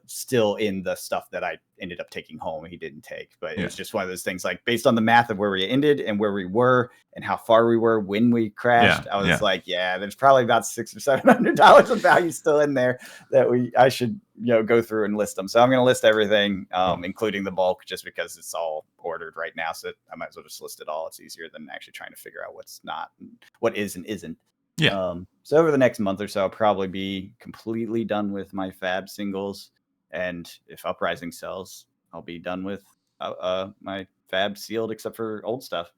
still in the stuff that I ended up taking home. He didn't take, but it was
Yeah.
just one of those things. Like based on the math of where we ended and where we were and how far we were when we crashed, I was like, yeah, there's probably about $600 or $700 of value still in there that I should go through and list them. So I'm going to list everything, including the bulk, just because it's all ordered right now. So I might as well just list it all. It's easier than actually trying to figure out what's not, what is and isn't.
Yeah.
So over the next month or so, I'll probably be completely done with my Fab singles, and if Uprising sells, I'll be done with my Fab sealed, except for old stuff.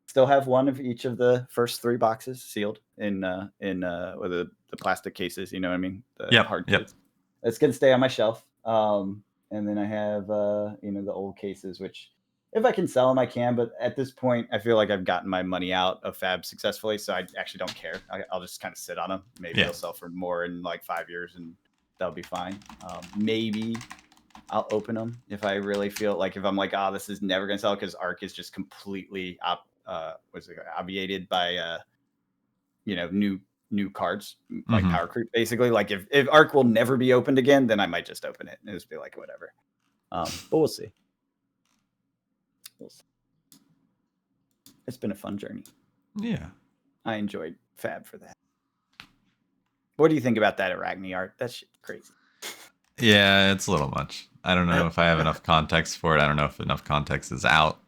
Still have one of each of the first 3 boxes sealed in with the plastic cases. You know what I mean? The hard case. It's gonna stay on my shelf. And then I have the old cases, which if I can sell them, I can. But at this point, I feel like I've gotten my money out of Fab successfully, so I actually don't care. I'll just kind of sit on them. Maybe they'll sell for more in like 5 years, and that'll be fine. Maybe I'll open them if I really feel like, if I'm like, this is never gonna sell, because Arc is just completely obviated by new cards, like power creep, basically. Like if Arc will never be opened again, then I might just open it and just be like, whatever. But we'll see. It's been a fun journey.
Yeah.
I enjoyed Fab for that. What do you think about that Arachne art? That's crazy.
Yeah, it's a little much. I don't know if I have enough context for it. I don't know if enough context is out.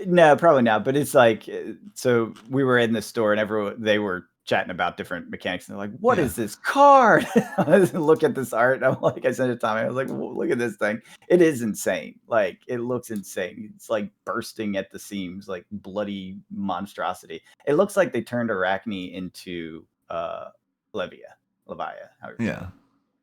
No, probably not. But it's like, so we were in the store and they were chatting about different mechanics, and they're like, what is this card? Look at this art. And I'm like, I sent it to Tommy. I was like, look at this thing. It is insane. Like, it looks insane. It's like bursting at the seams, like bloody monstrosity. It looks like they turned Arachne into Levia.
Yeah,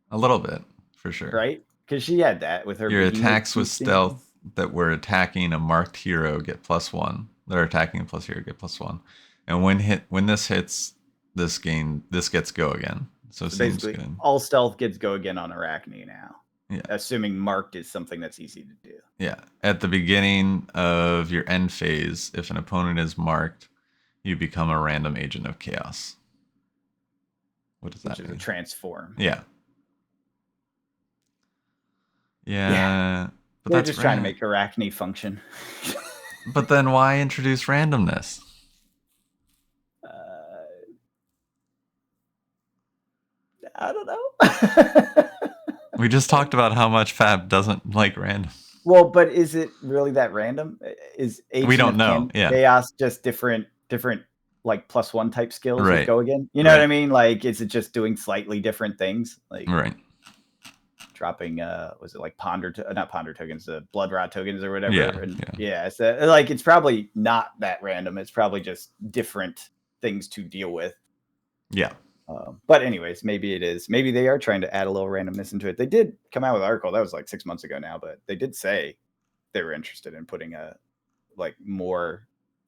a little bit, for sure.
Right? Because she had that with her.
Your attacks with stealth that were attacking a marked hero get +1. They're attacking plus hero get +1. And when this hits, this gets go again. So it seems
basically
good.
All stealth gets go again on Arachne now.
Yeah.
Assuming marked is something that's easy to do.
Yeah. At the beginning of your end phase, if an opponent is marked, you become a random agent of chaos. What does that mean?
Which is a transform.
Yeah. Yeah. But
they're just trying to make Arachne function.
But then why introduce randomness?
I don't know.
We just talked about how much Fab doesn't like random.
Well, but is it really that random? Is
we don't know.
Chaos just different like +1 type skills
right.
that go again? You know what I mean? Like, is it just doing slightly different things? Like dropping was it like not ponder tokens, the blood rot tokens or whatever? So like, it's probably not that random. It's probably just different things to deal with.
Yeah.
But anyways, maybe it is. Maybe they are trying to add a little randomness into it. They did come out with an article that was like 6 months ago now, but they did say they were interested in putting more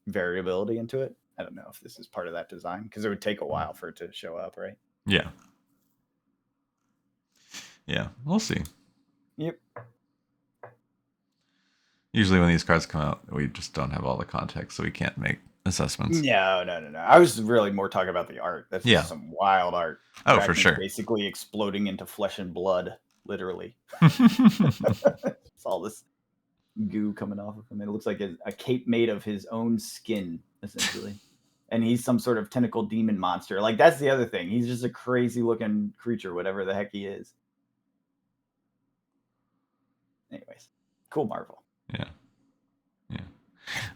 variability into it. I don't know if this is part of that design, because it would take a while for it to show up, right?
Yeah. Yeah, we'll see.
Yep.
Usually when these cards come out, we just don't have all the context, so we can't make assessments.
No. I was really more talking about the art. That's just some wild art.
Oh, for sure.
Basically exploding into flesh and blood, literally. It's all this goo coming off of him. It looks like a cape made of his own skin, essentially. And he's some sort of tentacle demon monster. Like, that's the other thing. He's just a crazy looking creature, whatever the heck he is. Anyways, cool Marvel.
Yeah.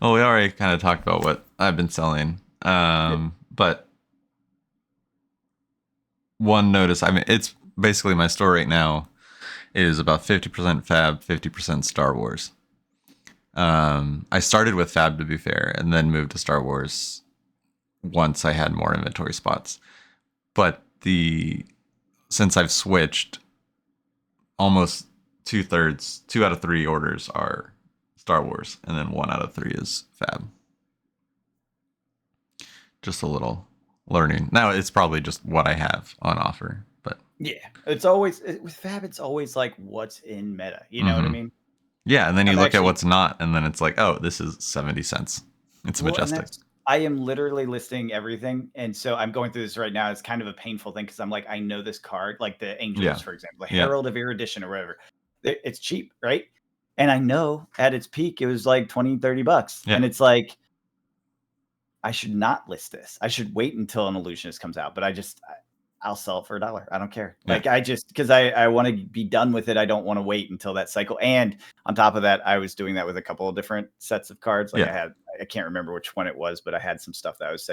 Well, we already kind of talked about what I've been selling. But one notice, I mean, it's basically my store right now is about 50% Fab, 50% Star Wars. I started with Fab, to be fair, and then moved to Star Wars once I had more inventory spots. But since I've switched, almost 2/3, 2 out of 3 orders are Star Wars, and then 1 out of 3 is Fab. Just a little learning. Now it's probably just what I have on offer, but
it's always with Fab. It's always like what's in meta. You know what I mean?
Yeah, and then you look at what's not, and then it's like, oh, this is 70 cents. It's majestic.
I am literally listing everything, and so I'm going through this right now. It's kind of a painful thing because I'm like, I know this card, like the Angels, for example, the Herald of Erudition or whatever. It's cheap, right? And I know at its peak, it was like $20-$30.
Yeah.
And it's like, I should not list this. I should wait until an illusionist comes out, but I'll sell it for $1. I don't care.
Yeah.
Like because I want to be done with it. I don't want to wait until that cycle. And on top of that, I was doing that with a couple of different sets of cards. Like I can't remember which one it was, but I had some stuff that I was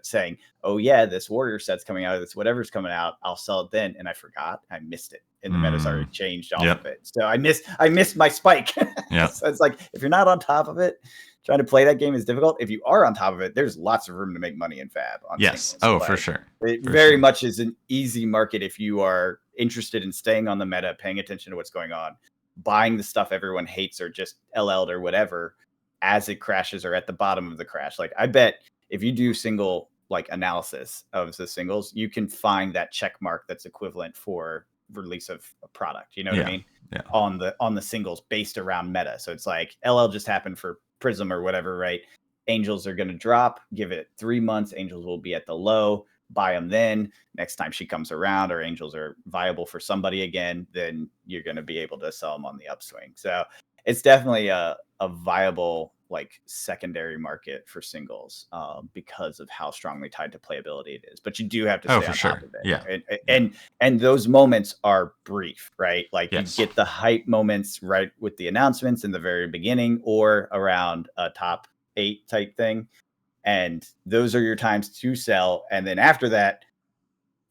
saying, oh yeah, this warrior set's coming out, this whatever's coming out, I'll sell it then. And I forgot. I missed it. And the meta's already changed off of it. So I missed my spike.
Yeah.
So it's like, if you're not on top of it, trying to play that game is difficult. If you are on top of it, there's lots of room to make money in Fab.
Yes. Oh, for sure.
It very much is an easy market if you are interested in staying on the meta, paying attention to what's going on, buying the stuff everyone hates or just LL'd or whatever as it crashes or at the bottom of the crash. Like, I bet if you do single like analysis of the singles, you can find that check mark that's equivalent for release of a product. You know what I mean?
Yeah.
On the singles based around meta. So it's like LL just happened for Prism or whatever, right? Angels are going to drop, give it 3 months. Angels will be at the low, buy them then. Next time she comes around or Angels are viable for somebody again, then you're going to be able to sell them on the upswing. So it's definitely a viable like secondary market for singles because of how strongly tied to playability it is. But you do have to stay on top of it.
Yeah.
And those moments are brief, right? Like
Yes.
you get the hype moments right with the announcements in the very beginning or around a top 8 type thing. And those are your times to sell. And then after that,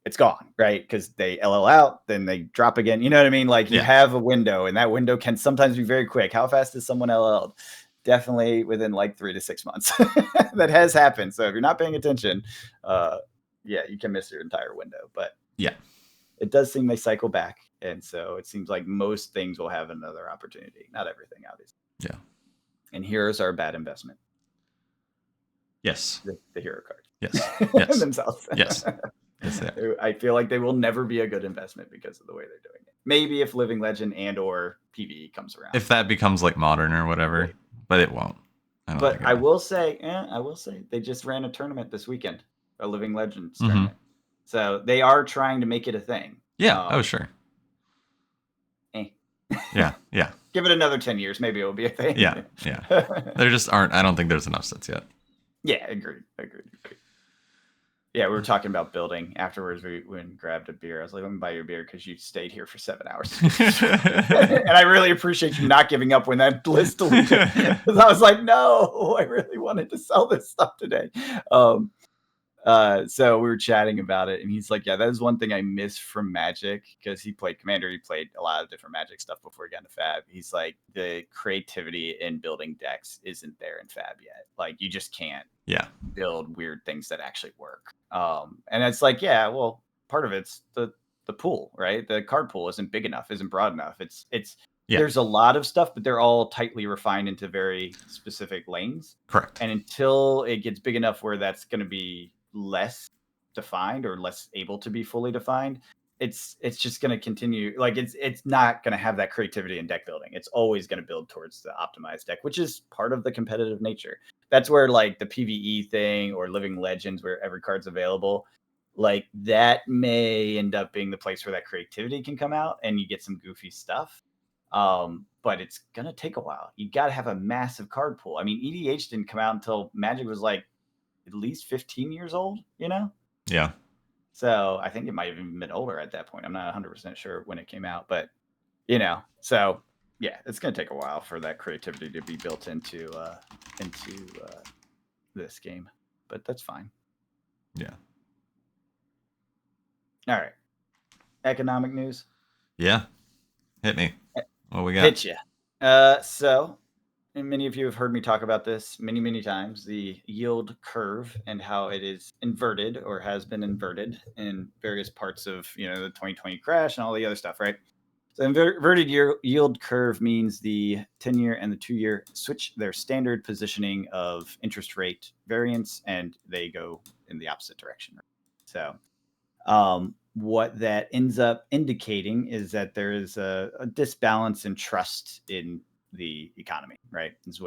it's gone, right? Because they LL out, then they drop again. You know what I mean? Like you have a window, and that window can sometimes be very quick. How fast is someone LL'd? Definitely within like 3 to 6 months. That has happened. So if you're not paying attention, you can miss your entire window. But it does seem they cycle back. And so it seems like most things will have another opportunity. Not everything, obviously.
Yeah.
And heroes are a bad investment.
Yes.
The hero card.
Yes.
Themselves.
Yes.
I feel like they will never be a good investment because of the way they're doing it. Maybe if Living Legend and or PvE comes around.
If that becomes like modern or whatever, but it won't.
I will say they just ran a tournament this weekend, a Living Legends tournament. So they are trying to make it a thing.
Yeah. Sure. Yeah.
Give it another 10 years, maybe it'll be a thing.
Yeah. There just aren't. I don't think there's enough sets yet.
Yeah, agreed. Yeah, we were talking about building. Afterwards, we went and grabbed a beer. I was like, let me buy you a beer because you stayed here for 7 hours. And I really appreciate you not giving up when that list deleted. Because I was like, no, I really wanted to sell this stuff today. So we were chatting about it, and he's like, yeah, that is one thing I miss from Magic, because he played Commander. He played a lot of different Magic stuff before he got into Fab. He's like, the creativity in building decks isn't there in Fab yet. Like, you just can't build weird things that actually work. And it's like, yeah, well, part of it's the pool, right? The card pool isn't big enough, isn't broad enough. It's there's a lot of stuff, but they're all tightly refined into very specific lanes.
Correct.
And until it gets big enough where that's going to be less defined or less able to be fully defined, it's just going to continue. Like it's not going to have that creativity in deck building. It's always going to build towards the optimized deck, which is part of the competitive nature. That's where like the PvE thing or Living Legends, where every card's available, like that may end up being the place where that creativity can come out and you get some goofy stuff. But it's going to take a while. You got to have a massive card pool. I mean, EDH didn't come out until Magic was like at least 15 years old, you know?
Yeah.
So I think it might have even been older at that point. I'm not 100% sure when it came out, but so yeah, it's going to take a while for that creativity to be built into this game, but that's fine.
Yeah.
All right. Economic news.
Yeah. Hit me. What we got?
Hit you. So, and many of you have heard me talk about this many, many times, the yield curve and how it is inverted or has been inverted in various parts of, the 2020 crash and all the other stuff, right? So inverted yield curve means the 10-year and the 2-year switch their standard positioning of interest rate variance, and they go in the opposite direction. So what that ends up indicating is that there is a disbalance in trust in the economy, right? That's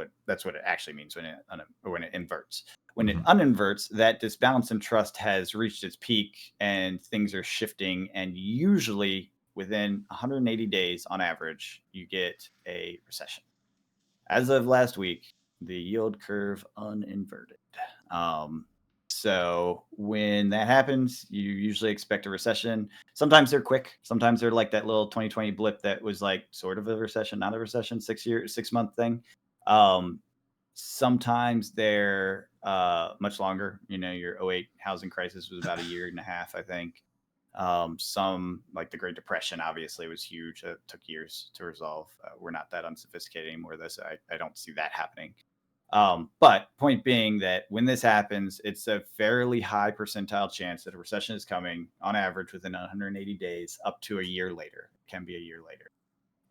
what it actually means when it inverts. When it
Mhm.
uninverts, that disbalance in trust has reached its peak and things are shifting. And usually within 180 days on average, you get a recession. As of last week, the yield curve uninverted. So when that happens, you usually expect a recession. Sometimes they're quick. Sometimes they're like that little 2020 blip that was like sort of a recession, not a recession, 6 month thing. Um, Sometimes they're much longer. Your '08 housing crisis was about a year and a half, I think. Some, like the Great Depression, obviously was huge. It took years to resolve. We're not that unsophisticated anymore. I don't see that happening. But point being that when this happens, it's a fairly high percentile chance that a recession is coming on average within 180 days, up to a year later. It can be a year later.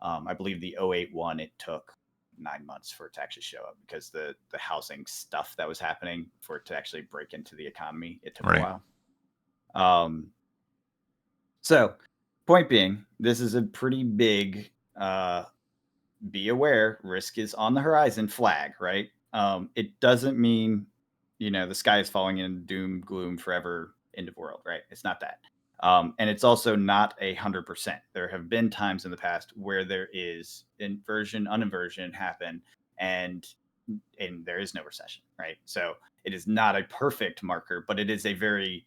I believe the '08 one, it took 9 months for it to actually show up because the housing stuff that was happening for it to actually break into the economy, it took a
Right.
while. So, point being, this is a pretty big be aware, risk is on the horizon flag, right? It doesn't mean, the sky is falling in doom, gloom, forever, end of world, right? It's not that. And it's also not 100%. There have been times in the past where there is inversion, uninversion happen, and there is no recession, right? So it is not a perfect marker, but it is a very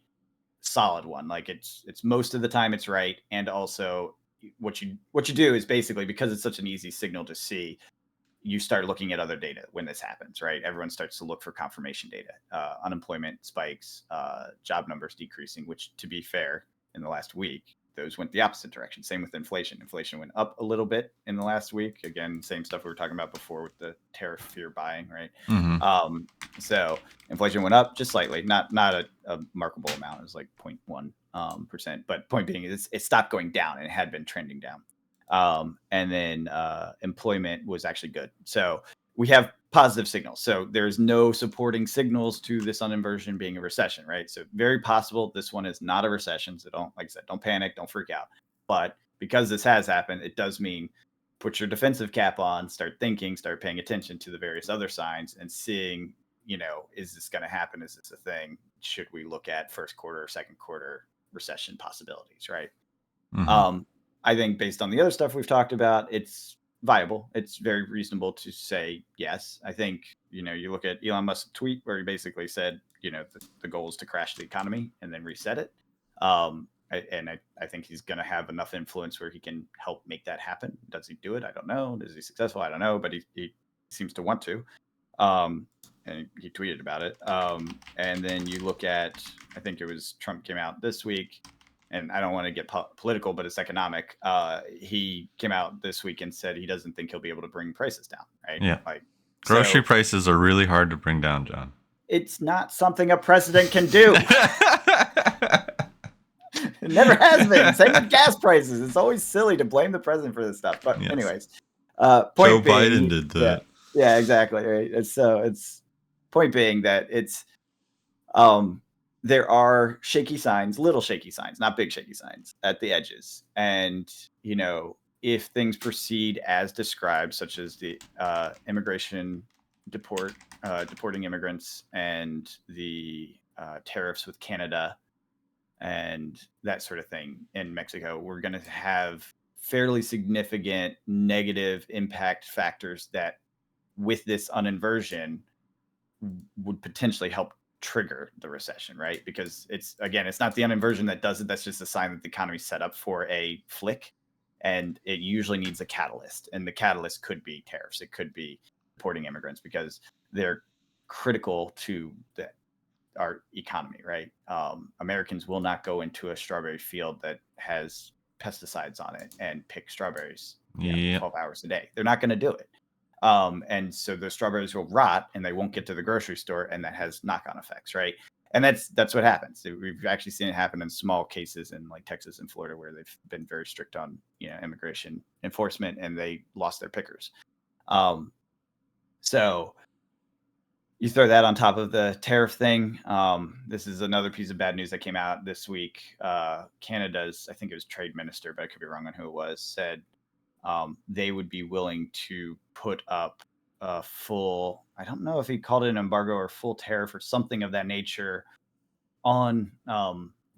solid one. Like it's most of the time it's right, and also what you do is basically, because it's such an easy signal to see, you start looking at other data when this happens, right? Everyone starts to look for confirmation data. Unemployment spikes, job numbers decreasing, which, to be fair, in the last week, those went the opposite direction. Same with inflation. Inflation went up a little bit in the last week. Again, same stuff we were talking about before with the tariff fear buying, right?
Hmm.
So inflation went up just slightly, not a remarkable amount. It was like 0.1%. But point being, it stopped going down and it had been trending down. And then employment was actually good. So we have positive signals. So there's no supporting signals to this uninversion being a recession, right? So very possible this one is not a recession. So don't, like I said, don't panic, don't freak out. But because this has happened, it does mean put your defensive cap on, start thinking, start paying attention to the various other signs and seeing, is this going to happen? Is this a thing? Should we look at first quarter or second quarter recession possibilities, right?
Hmm.
I think based on the other stuff we've talked about, it's viable. It's very reasonable to say yes. I think, you look at Elon Musk's tweet where he basically said, the goal is to crash the economy and then reset it. I think he's going to have enough influence where he can help make that happen. Does he do it? I don't know. Is he successful? I don't know, but he seems to want to. And he tweeted about it. And then you look at, I think it was Trump came out this week, and I don't want to get political, but it's economic. He came out this week and said he doesn't think he'll be able to bring prices down, right?
Yeah.
Like,
Grocery
so
prices are really hard to bring down, John.
it's not something a president can do. It never has been. Same with gas prices. It's always silly to blame the president for this stuff. But
Yes.
anyways,
Joe
point being,
Biden did that.
yeah, exactly. Right. It's point being that it's there are shaky signs, little shaky signs, not big shaky signs at the edges. And, if things proceed as described, such as the immigration deporting immigrants and the tariffs with Canada and that sort of thing in Mexico, we're going to have fairly significant negative impact factors that, with this uninversion, would potentially help trigger the recession, right? Because it's not the uninversion that does it. That's just a sign that the economy's set up for a flick, and it usually needs a catalyst. And the catalyst could be tariffs. It could be deporting immigrants because they're critical to our economy, right? Americans will not go into a strawberry field that has pesticides on it and pick strawberries,
Yeah.
12 hours a day. They're not going to do it. And so the strawberries will rot and they won't get to the grocery store, and that has knock-on effects, right? And that's what happens. We've actually seen it happen in small cases in like Texas and Florida, where they've been very strict on immigration enforcement, and they lost their pickers. So you throw that on top of the tariff thing. This is another piece of bad news that came out this week. Canada's, I think it was trade minister, but I could be wrong on who it was, said they would be willing to put up a full, I don't know if he called it an embargo or full tariff or something of that nature on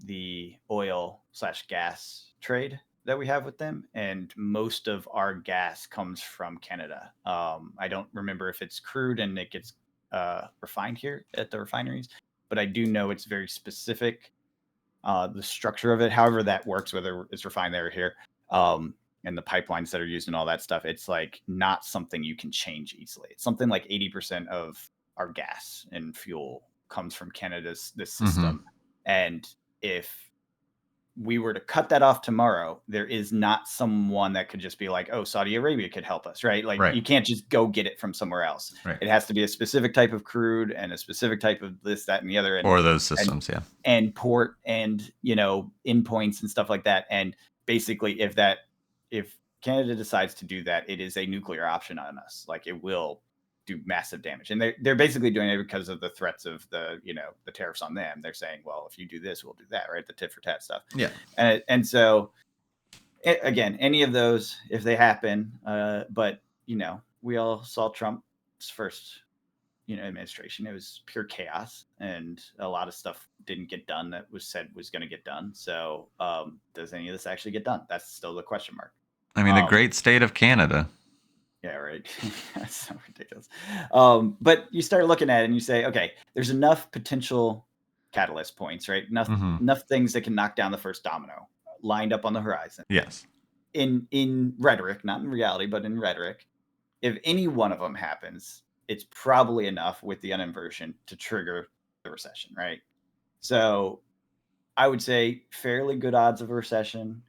the oil/gas trade that we have with them. And most of our gas comes from Canada. I don't remember if it's crude and it gets refined here at the refineries, but I do know it's very specific, the structure of it, however that works, whether it's refined there or here, and the pipelines that are used and all that stuff. It's like not something you can change easily. It's something like 80% of our gas and fuel comes from Canada's this system. And if we were to cut that off tomorrow, there is not someone that could just be like, oh, Saudi Arabia could help us, right? Like you can't just go get it from somewhere else. It has to be a specific type of crude and a specific type of this, that, and the other.
Or those systems,
and port and, you know, endpoints and stuff like that. And basically, if Canada decides to do that, it is a nuclear option on us. Like it will do massive damage. And they're basically doing it because of the threats of the, you know, the tariffs on them. They're saying, well, if you do this, we'll do that, right? The tit for tat stuff.
Yeah.
And so again, any of those, if they happen, but you know, we all saw Trump's first, you know, administration. It was pure chaos and a lot of stuff didn't get done that was said was going to get done. So does any of this actually get done? That's still the question mark.
I mean, the great state of Canada.
Yeah, right. That's so ridiculous. But you start looking at it and you say, okay, there's enough potential catalyst points, right? Enough things that can knock down the first domino lined up on the horizon.
Yes.
In rhetoric, not in reality, but in rhetoric, if any one of them happens, it's probably enough with the uninversion to trigger the recession, right? So I would say fairly good odds of a recession.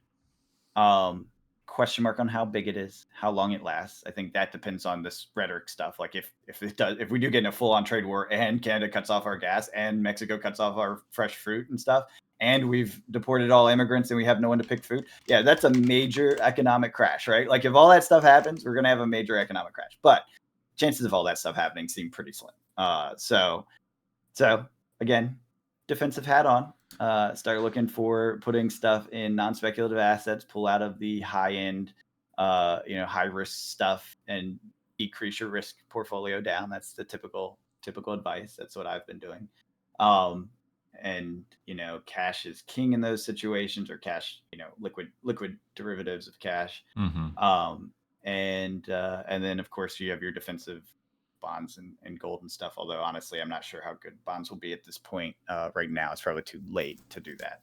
Question mark on how big it is, how long it lasts. I think that depends on this rhetoric stuff. Like if we do get in a full-on trade war and Canada cuts off our gas and Mexico cuts off our fresh fruit and stuff, and we've deported all immigrants and we have no one to pick food, yeah, that's a major economic crash, right? Like if all that stuff happens, we're gonna have a major economic crash. But chances of all that stuff happening seem pretty slim. So again, defensive hat on. Start looking for putting stuff in non-speculative assets, pull out of the high-end, high risk stuff, and decrease your risk portfolio down. That's the typical advice. That's what I've been doing. And you know, cash is king in those situations, or cash, you know, liquid derivatives of cash. And then of course you have your defensive bonds and gold and stuff. Although honestly, I'm not sure how good bonds will be at this point. Right now, it's probably too late to do that.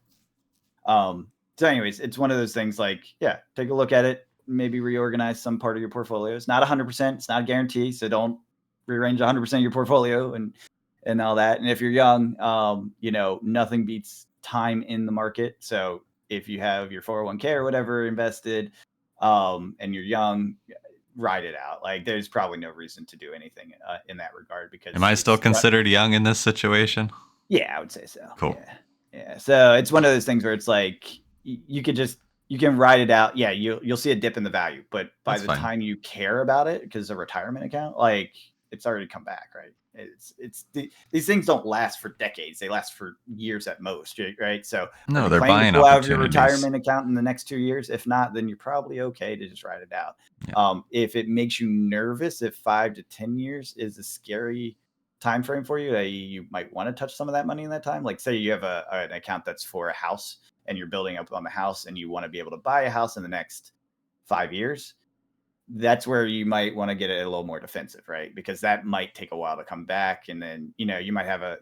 So anyways, it's one of those things like, yeah, take a look at it, maybe reorganize some part of your portfolio. It's not 100%. It's not a guarantee. So don't rearrange 100% of your portfolio and all that. And if you're young, you know, nothing beats time in the market. So if you have your 401k or whatever invested, and you're young, ride it out. Like there's probably no reason to do anything in that regard, because
am I still considered young in this situation?
Yeah, I would say so.
Cool.
Yeah. So it's one of those things where it's like you can ride it out. Yeah, you'll see a dip in the value, but by the time you care about it, because a retirement account, like it's already come back, right? These things don't last for decades; they last for years at most, right? So
no, they're buying
to pull out of your
opportunities.
retirement account in the next 2 years. If not, then you're probably okay to just ride it out. Yeah. If it makes you nervous, if 5 to 10 years is a scary time frame for you, you might want to touch some of that money in that time. Like say you have an account that's for a house and you're building up on the house and you want to be able to buy a house in the next 5 years. That's where you might want to get it a little more defensive, right? Because that might take a while to come back, and then you know you might have a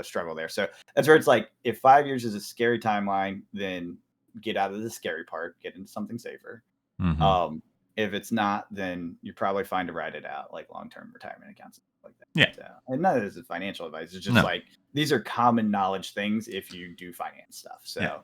struggle there. So that's where it's like, if 5 years is a scary timeline, then get out of the scary part, get into something safer. If it's not, then you're probably fine to ride it out, like long-term retirement accounts like that.
Yeah.
So, and none of this is financial advice. It's just like these are common knowledge things if you do finance stuff. So,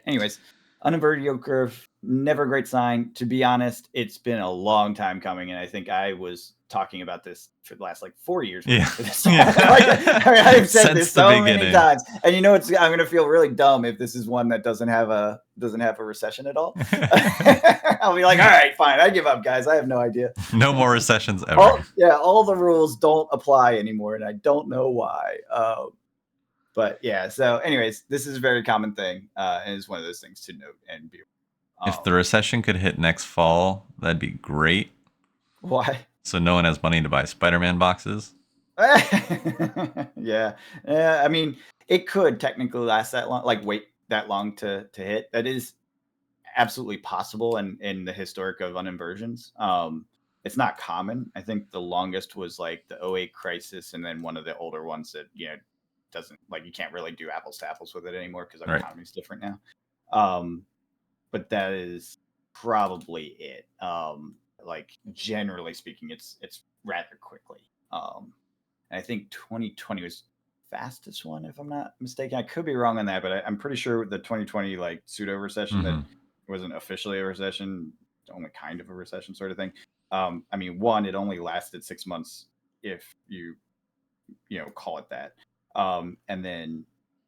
anyways. Uninverted yield curve, never a great sign. To be honest, it's been a long time coming, and I think I was talking about this for the last 4 years.
Yeah.
I've said this so many times, and you know, I'm going to feel really dumb if this is one that doesn't have a recession at all. I'll be like, all right, fine, I give up, guys. I have no idea.
No more recessions ever.
All the rules don't apply anymore, and I don't know why. But yeah, so anyways, this is a very common thing, and it's one of those things to note and be.
If the recession could hit next fall, that'd be great.
Why?
So no one has money to buy Spider-Man boxes.
Yeah. I mean, it could technically last that long, like wait that long to hit. That is absolutely possible in the historic of uninversions. It's not common. I think the longest was like the '08 crisis, and then one of the older ones that doesn't, like, you can't really do apples to apples with it anymore because our
Right.
economy's different now. Um, but that is probably it. Like, generally speaking, it's rather quickly. And I think 2020 was fastest one, if I'm not mistaken. I could be wrong on that, but I'm pretty sure the 2020 like pseudo recession that wasn't officially a recession, only kind of a recession sort of thing. I mean, one, it only lasted 6 months if you call it that. And then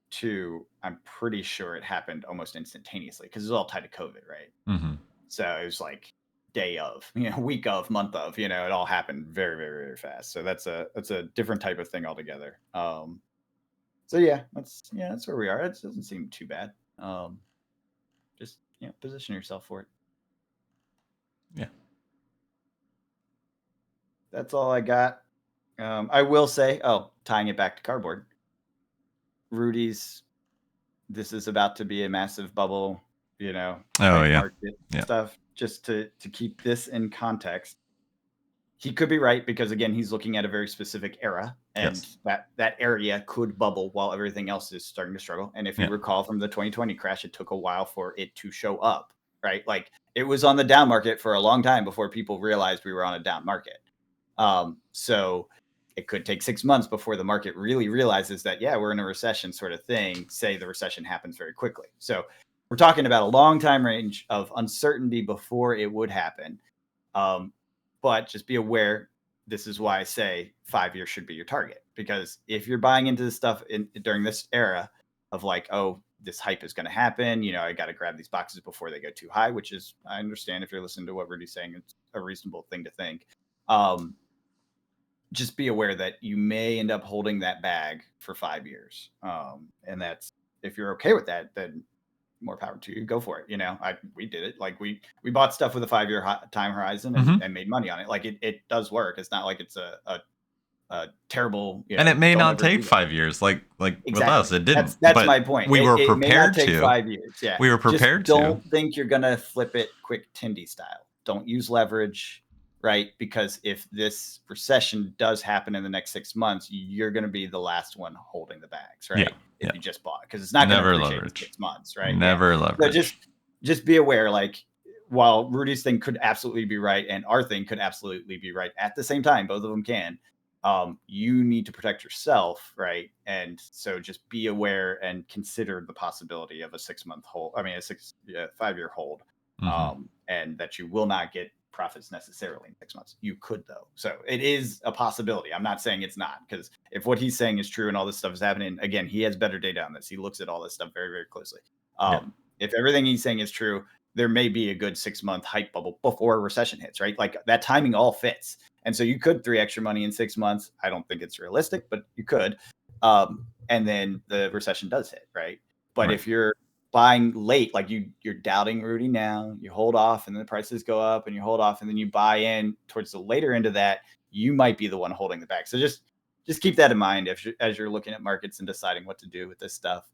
two, I'm pretty sure it happened almost instantaneously because it's all tied to COVID, right?
Mm-hmm.
So it was like day of, week of, month of, it all happened very, very, very fast. So that's a different type of thing altogether. So yeah, that's where we are. It doesn't seem too bad. Just position yourself for it.
Yeah.
That's all I got. I will say, tying it back to cardboard, Rudy's. This is about to be a massive bubble,
Oh,
hype
yeah.
market
Yeah.
stuff. Just to keep this in context, he could be right because again, he's looking at a very specific era, and that area could bubble while everything else is starting to struggle. And if you recall from the 2020 crash, it took a while for it to show up, right? Like, it was on the down market for a long time before people realized we were on a down market. So it could take 6 months before the market really realizes that, we're in a recession sort of thing. Say the recession happens very quickly. So we're talking about a long time range of uncertainty before it would happen. But just be aware, this is why I say 5 years should be your target. Because if you're buying into this stuff during this era of like, oh, this hype is going to happen, I got to grab these boxes before they go too high, which is, I understand if you're listening to what Rudy's saying, it's a reasonable thing to think. Just be aware that you may end up holding that bag for 5 years. And that's, if you're okay with that, then more power to you. Go for it. We did it. Like, we bought stuff with a 5-year time horizon and made money on it. Like, it does work. It's not like it's a terrible,
and it may
don't
not
ever
take
do that.
5 years. Like
Exactly.
with us, it didn't.
That's
but
my point.
We were
it may not
prepared
take
to.
5 years. Yeah.
We were prepared
Just don't
to.
think you're gonna flip it quick Tindy style. Don't use leverage, right? Because if this recession does happen in the next 6 months, you're going to be the last one holding the bags, right? If you just bought, because it's not going to appreciate in 6 months, right?
Never leverage.
So just be aware, like, while Rudy's thing could absolutely be right and our thing could absolutely be right at the same time, both of them can. You need to protect yourself, right? And so just be aware and consider the possibility of a 6-month hold. I mean, a 5-year hold, and that you will not get profits necessarily in 6 months. You could, though. So it is a possibility. I'm not saying it's not, because if what he's saying is true and all this stuff is happening, again, he has better data on this. He looks at all this stuff very, very closely. If everything he's saying is true, there may be a good 6-month hype bubble before a recession hits, right? Like, that timing all fits. And so you could 3x your money in 6 months. I don't think it's realistic, but you could. And then the recession does hit, right? But if you're buying late, like you're doubting Rudy now, you hold off and then the prices go up and you hold off and then you buy in towards the later end of that, you might be the one holding the bag. So just keep that in mind as you're looking at markets and deciding what to do with this stuff.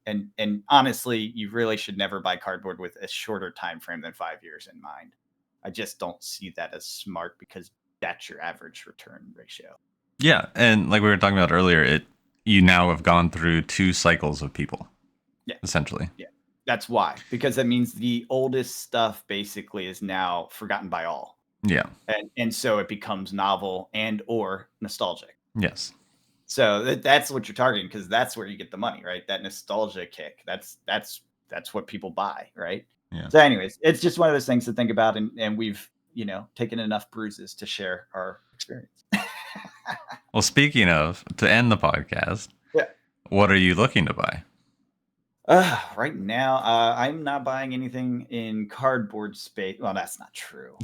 And honestly, you really should never buy cardboard with a shorter time frame than 5 years in mind. I just don't see that as smart, because that's your average return ratio.
Yeah, and like we were talking about earlier, you now have gone through 2 cycles of people. Yeah, essentially.
Yeah, that's why, because that means the oldest stuff basically is now forgotten by all.
Yeah,
and so it becomes novel and or nostalgic.
Yes.
So that's what you're targeting, because that's where you get the money, right? That nostalgia kick. That's what people buy, right?
Yeah.
So anyways, it's just one of those things to think about, and we've taken enough bruises to share our experience.
Well, speaking of, to end the podcast, what are you looking to buy?
Right now, I'm not buying anything in cardboard space. Well, that's not true.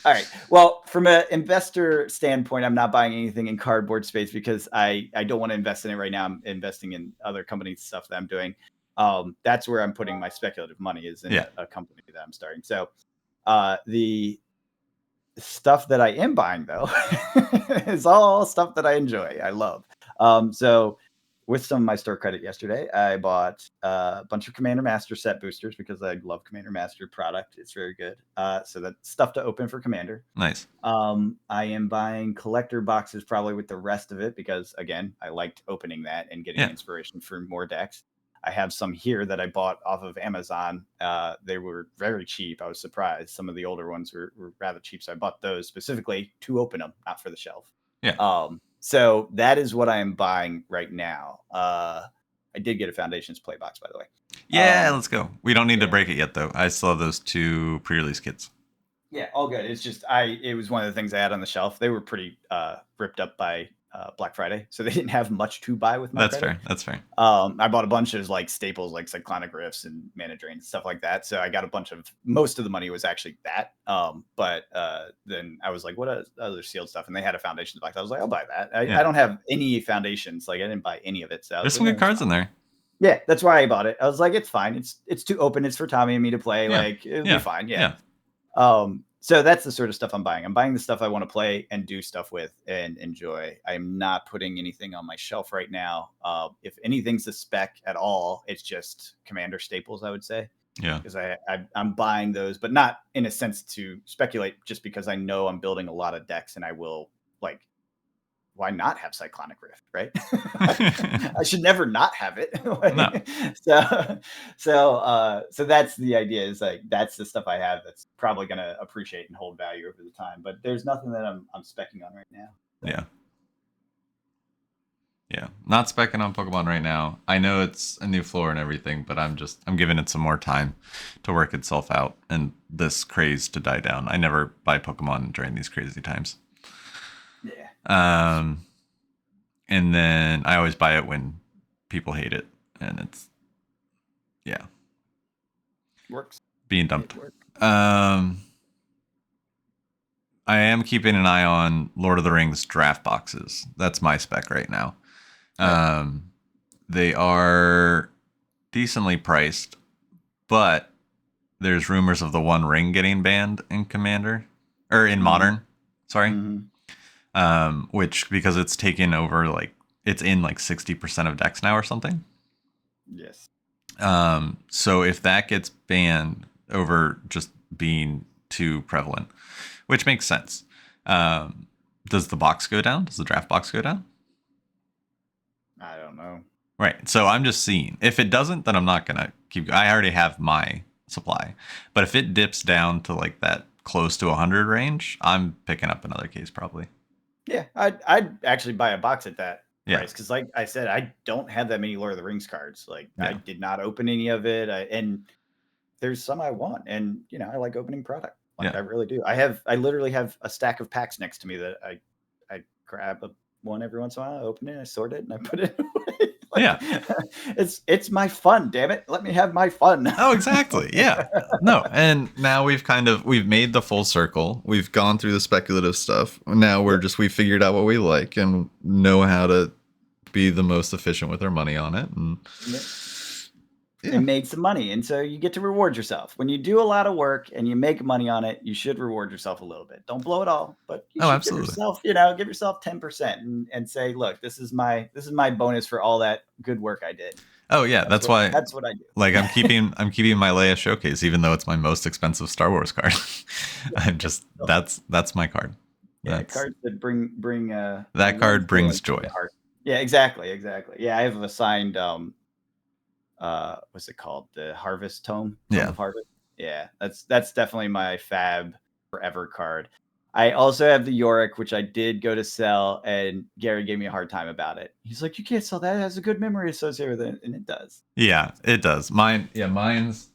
All right. Well, from an investor standpoint, I'm not buying anything in cardboard space because I don't want to invest in it right now. I'm investing in other companies' stuff that I'm doing. That's where I'm putting my speculative money, is in a company that I'm starting. So the stuff that I am buying, though, is all stuff that I enjoy. I love. So with some of my store credit yesterday, I bought a bunch of Commander Master set boosters because I love Commander Master product. It's very good. So that's stuff to open for Commander.
Nice.
I am buying collector boxes probably with the rest of it because, again, I liked opening that and getting inspiration for more decks. I have some here that I bought off of Amazon. They were very cheap. I was surprised. Some of the older ones were rather cheap. So I bought those specifically to open them, not for the shelf.
Yeah.
So that is what I am buying right now. I did get a Foundations play box, by the way.
Yeah, let's go. We don't need to break it yet, though. I still have those 2 pre-release kits.
Yeah, all good. It's just it was one of the things I had on the shelf. They were pretty ripped up by Black Friday, so they didn't have much to buy with my credit.
That's fair.
I bought a bunch of like staples like Cyclonic Rifts and Mana Drain and stuff like that. So I got a bunch of, most of the money was actually that. But then I was like, what other sealed stuff? And they had a Foundations box. I was like, I'll buy that. I don't have any Foundations. Like I didn't buy any of it. So
there's some good cards in there.
Yeah, that's why I bought it. I was like, it's fine. It's too open. It's for Tommy and me to play. Like it'll be fine. Yeah. So that's the sort of stuff I'm buying. I'm buying the stuff I want to play and do stuff with and enjoy. I'm not putting anything on my shelf right now. If anything's a spec at all, it's just Commander staples, I would say.
Yeah.
Because I'm buying those, but not in a sense to speculate, just because I know I'm building a lot of decks and I will, like, why not have Cyclonic Rift, right? I should never not have it.
No.
So that's the idea, is like, that's the stuff I have that's probably going to appreciate and hold value over the time. But there's nothing that I'm specking on right now.
So. Yeah. Not specking on Pokemon right now. I know it's a new floor and everything, but I'm giving it some more time to work itself out and this craze to die down. I never buy Pokemon during these crazy times.
Yeah.
And then I always buy it when people hate it, and it's
works.
Being dumped. I am keeping an eye on Lord of the Rings draft boxes. That's my spec right now. They are decently priced, but there's rumors of the One Ring getting banned in Commander or in Modern. Sorry.
Mm-hmm.
Which, because it's taken over, like it's in like 60% of decks now or something.
Yes.
So if that gets banned over just being too prevalent, which makes sense, does the box go down? Does the draft box go down?
I don't know.
Right. So I'm just seeing. If it doesn't, then I'm not gonna keep. I already have my supply, but if it dips down to like that close to 100 range, I'm picking up another case probably.
Yeah, I'd actually buy a box at that price, because, like I said, I don't have that many Lord of the Rings cards. Like I did not open any of it, and there's some I want, and I like opening product. Like I really do. I literally have a stack of packs next to me that I grab one every once in a while, I open it, I sort it, and I put it away. It's my fun, damn it. Let me have my fun.
Oh, exactly. Yeah. No, and now we've made the full circle. We've gone through the speculative stuff. Now we figured out what we like and know how to be the most efficient with our money on it. And
made some money. And so you get to reward yourself. When you do a lot of work and you make money on it, you should reward yourself a little bit. Don't blow it all, but you should
absolutely.
give yourself 10% and say, look, this is my bonus for all that good work I did.
Oh yeah, that's why
that's what I do.
Like I'm keeping my Leia Showcase, even though it's my most expensive Star Wars card. I'm just that's my card.
Yeah, cards that bring
that card brings joy.
Yeah, exactly. Yeah, I have a signed what's it called? The Harvest Tome. Of Harvest. Yeah, that's definitely my fab forever card. I also have the Yorick, which I did go to sell, and Gary gave me a hard time about it. He's like, "You can't sell that. It has a good memory associated with it," and it does.
Yeah, it does. Mine's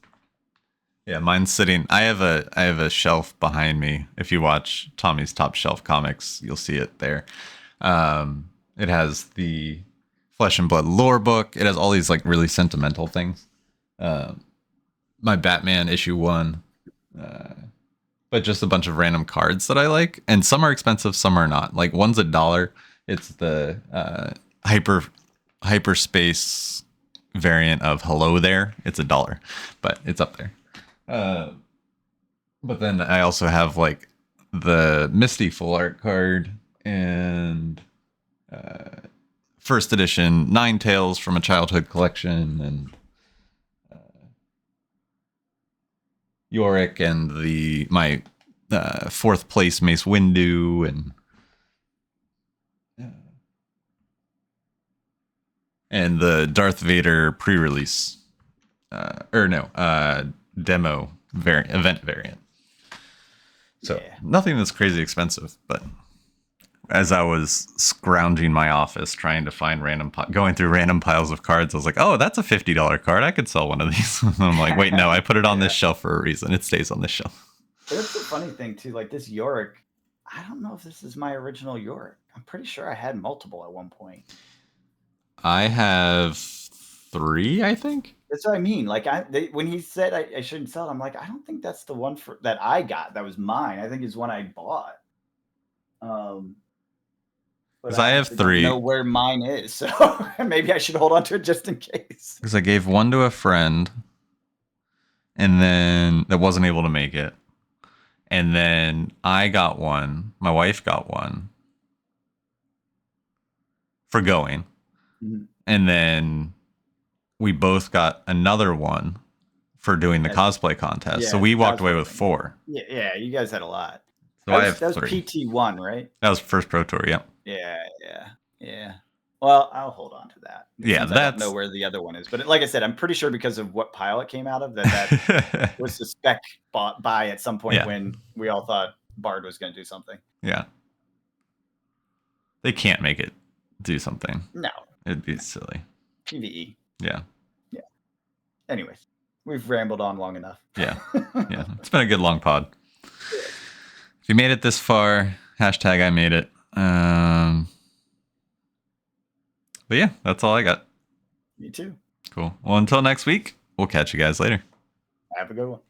sitting. I have a shelf behind me. If you watch Tommy's Top Shelf Comics, you'll see it there. It has the Flesh and Blood lore book. It has all these like really sentimental things. My Batman issue 1. But just a bunch of random cards that I like, and some are expensive, some are not. Like one's $1. It's the hyperspace variant of Hello There. It's $1, but it's up there. But then I also have like the Misty full art card and first edition Ninetales from a childhood collection, and Yorick and my fourth place Mace Windu, and the Darth Vader pre-release demo event variant. So nothing that's crazy expensive, but as I was scrounging my office trying to find going through random piles of cards, I was like, oh, that's a $50 card. I could sell one of these. I'm like, wait, no, I put it on this shelf for a reason. It stays on this shelf.
That's the funny thing too. Like this Yorick, I don't know if this is my original Yorick. I'm pretty sure I had multiple at one point.
I have 3, I think.
That's what I mean. Like when he said I shouldn't sell it, I'm like, I don't think that's the one that I got. That was mine. I think it's one I bought.
Because I have 3.
Don't know where mine is, so maybe I should hold on to it just in case.
Because I gave one to a friend, and then that wasn't able to make it, and then I got one. My wife got one for going, and then we both got another one for doing the cosplay contest. Yeah, so we walked away with 4.
Yeah, you guys had a lot.
So I have 3.
That was PT1, right?
That was first Pro Tour, yeah.
Yeah. Well, I'll hold on to that.
Yeah,
I don't know where the other one is, but like I said, I'm pretty sure because of what pile it came out of that was the spec bought by at some point when we all thought Bard was going to do something.
Yeah. They can't make it do something.
No.
It'd be silly.
PvE.
Yeah.
Anyways, we've rambled on long enough.
Yeah. It's been a good long pod. If you made it this far, hashtag I made it. But yeah, that's all I got.
Me too.
Cool. Well, until next week, we'll catch you guys later.
Have a good one.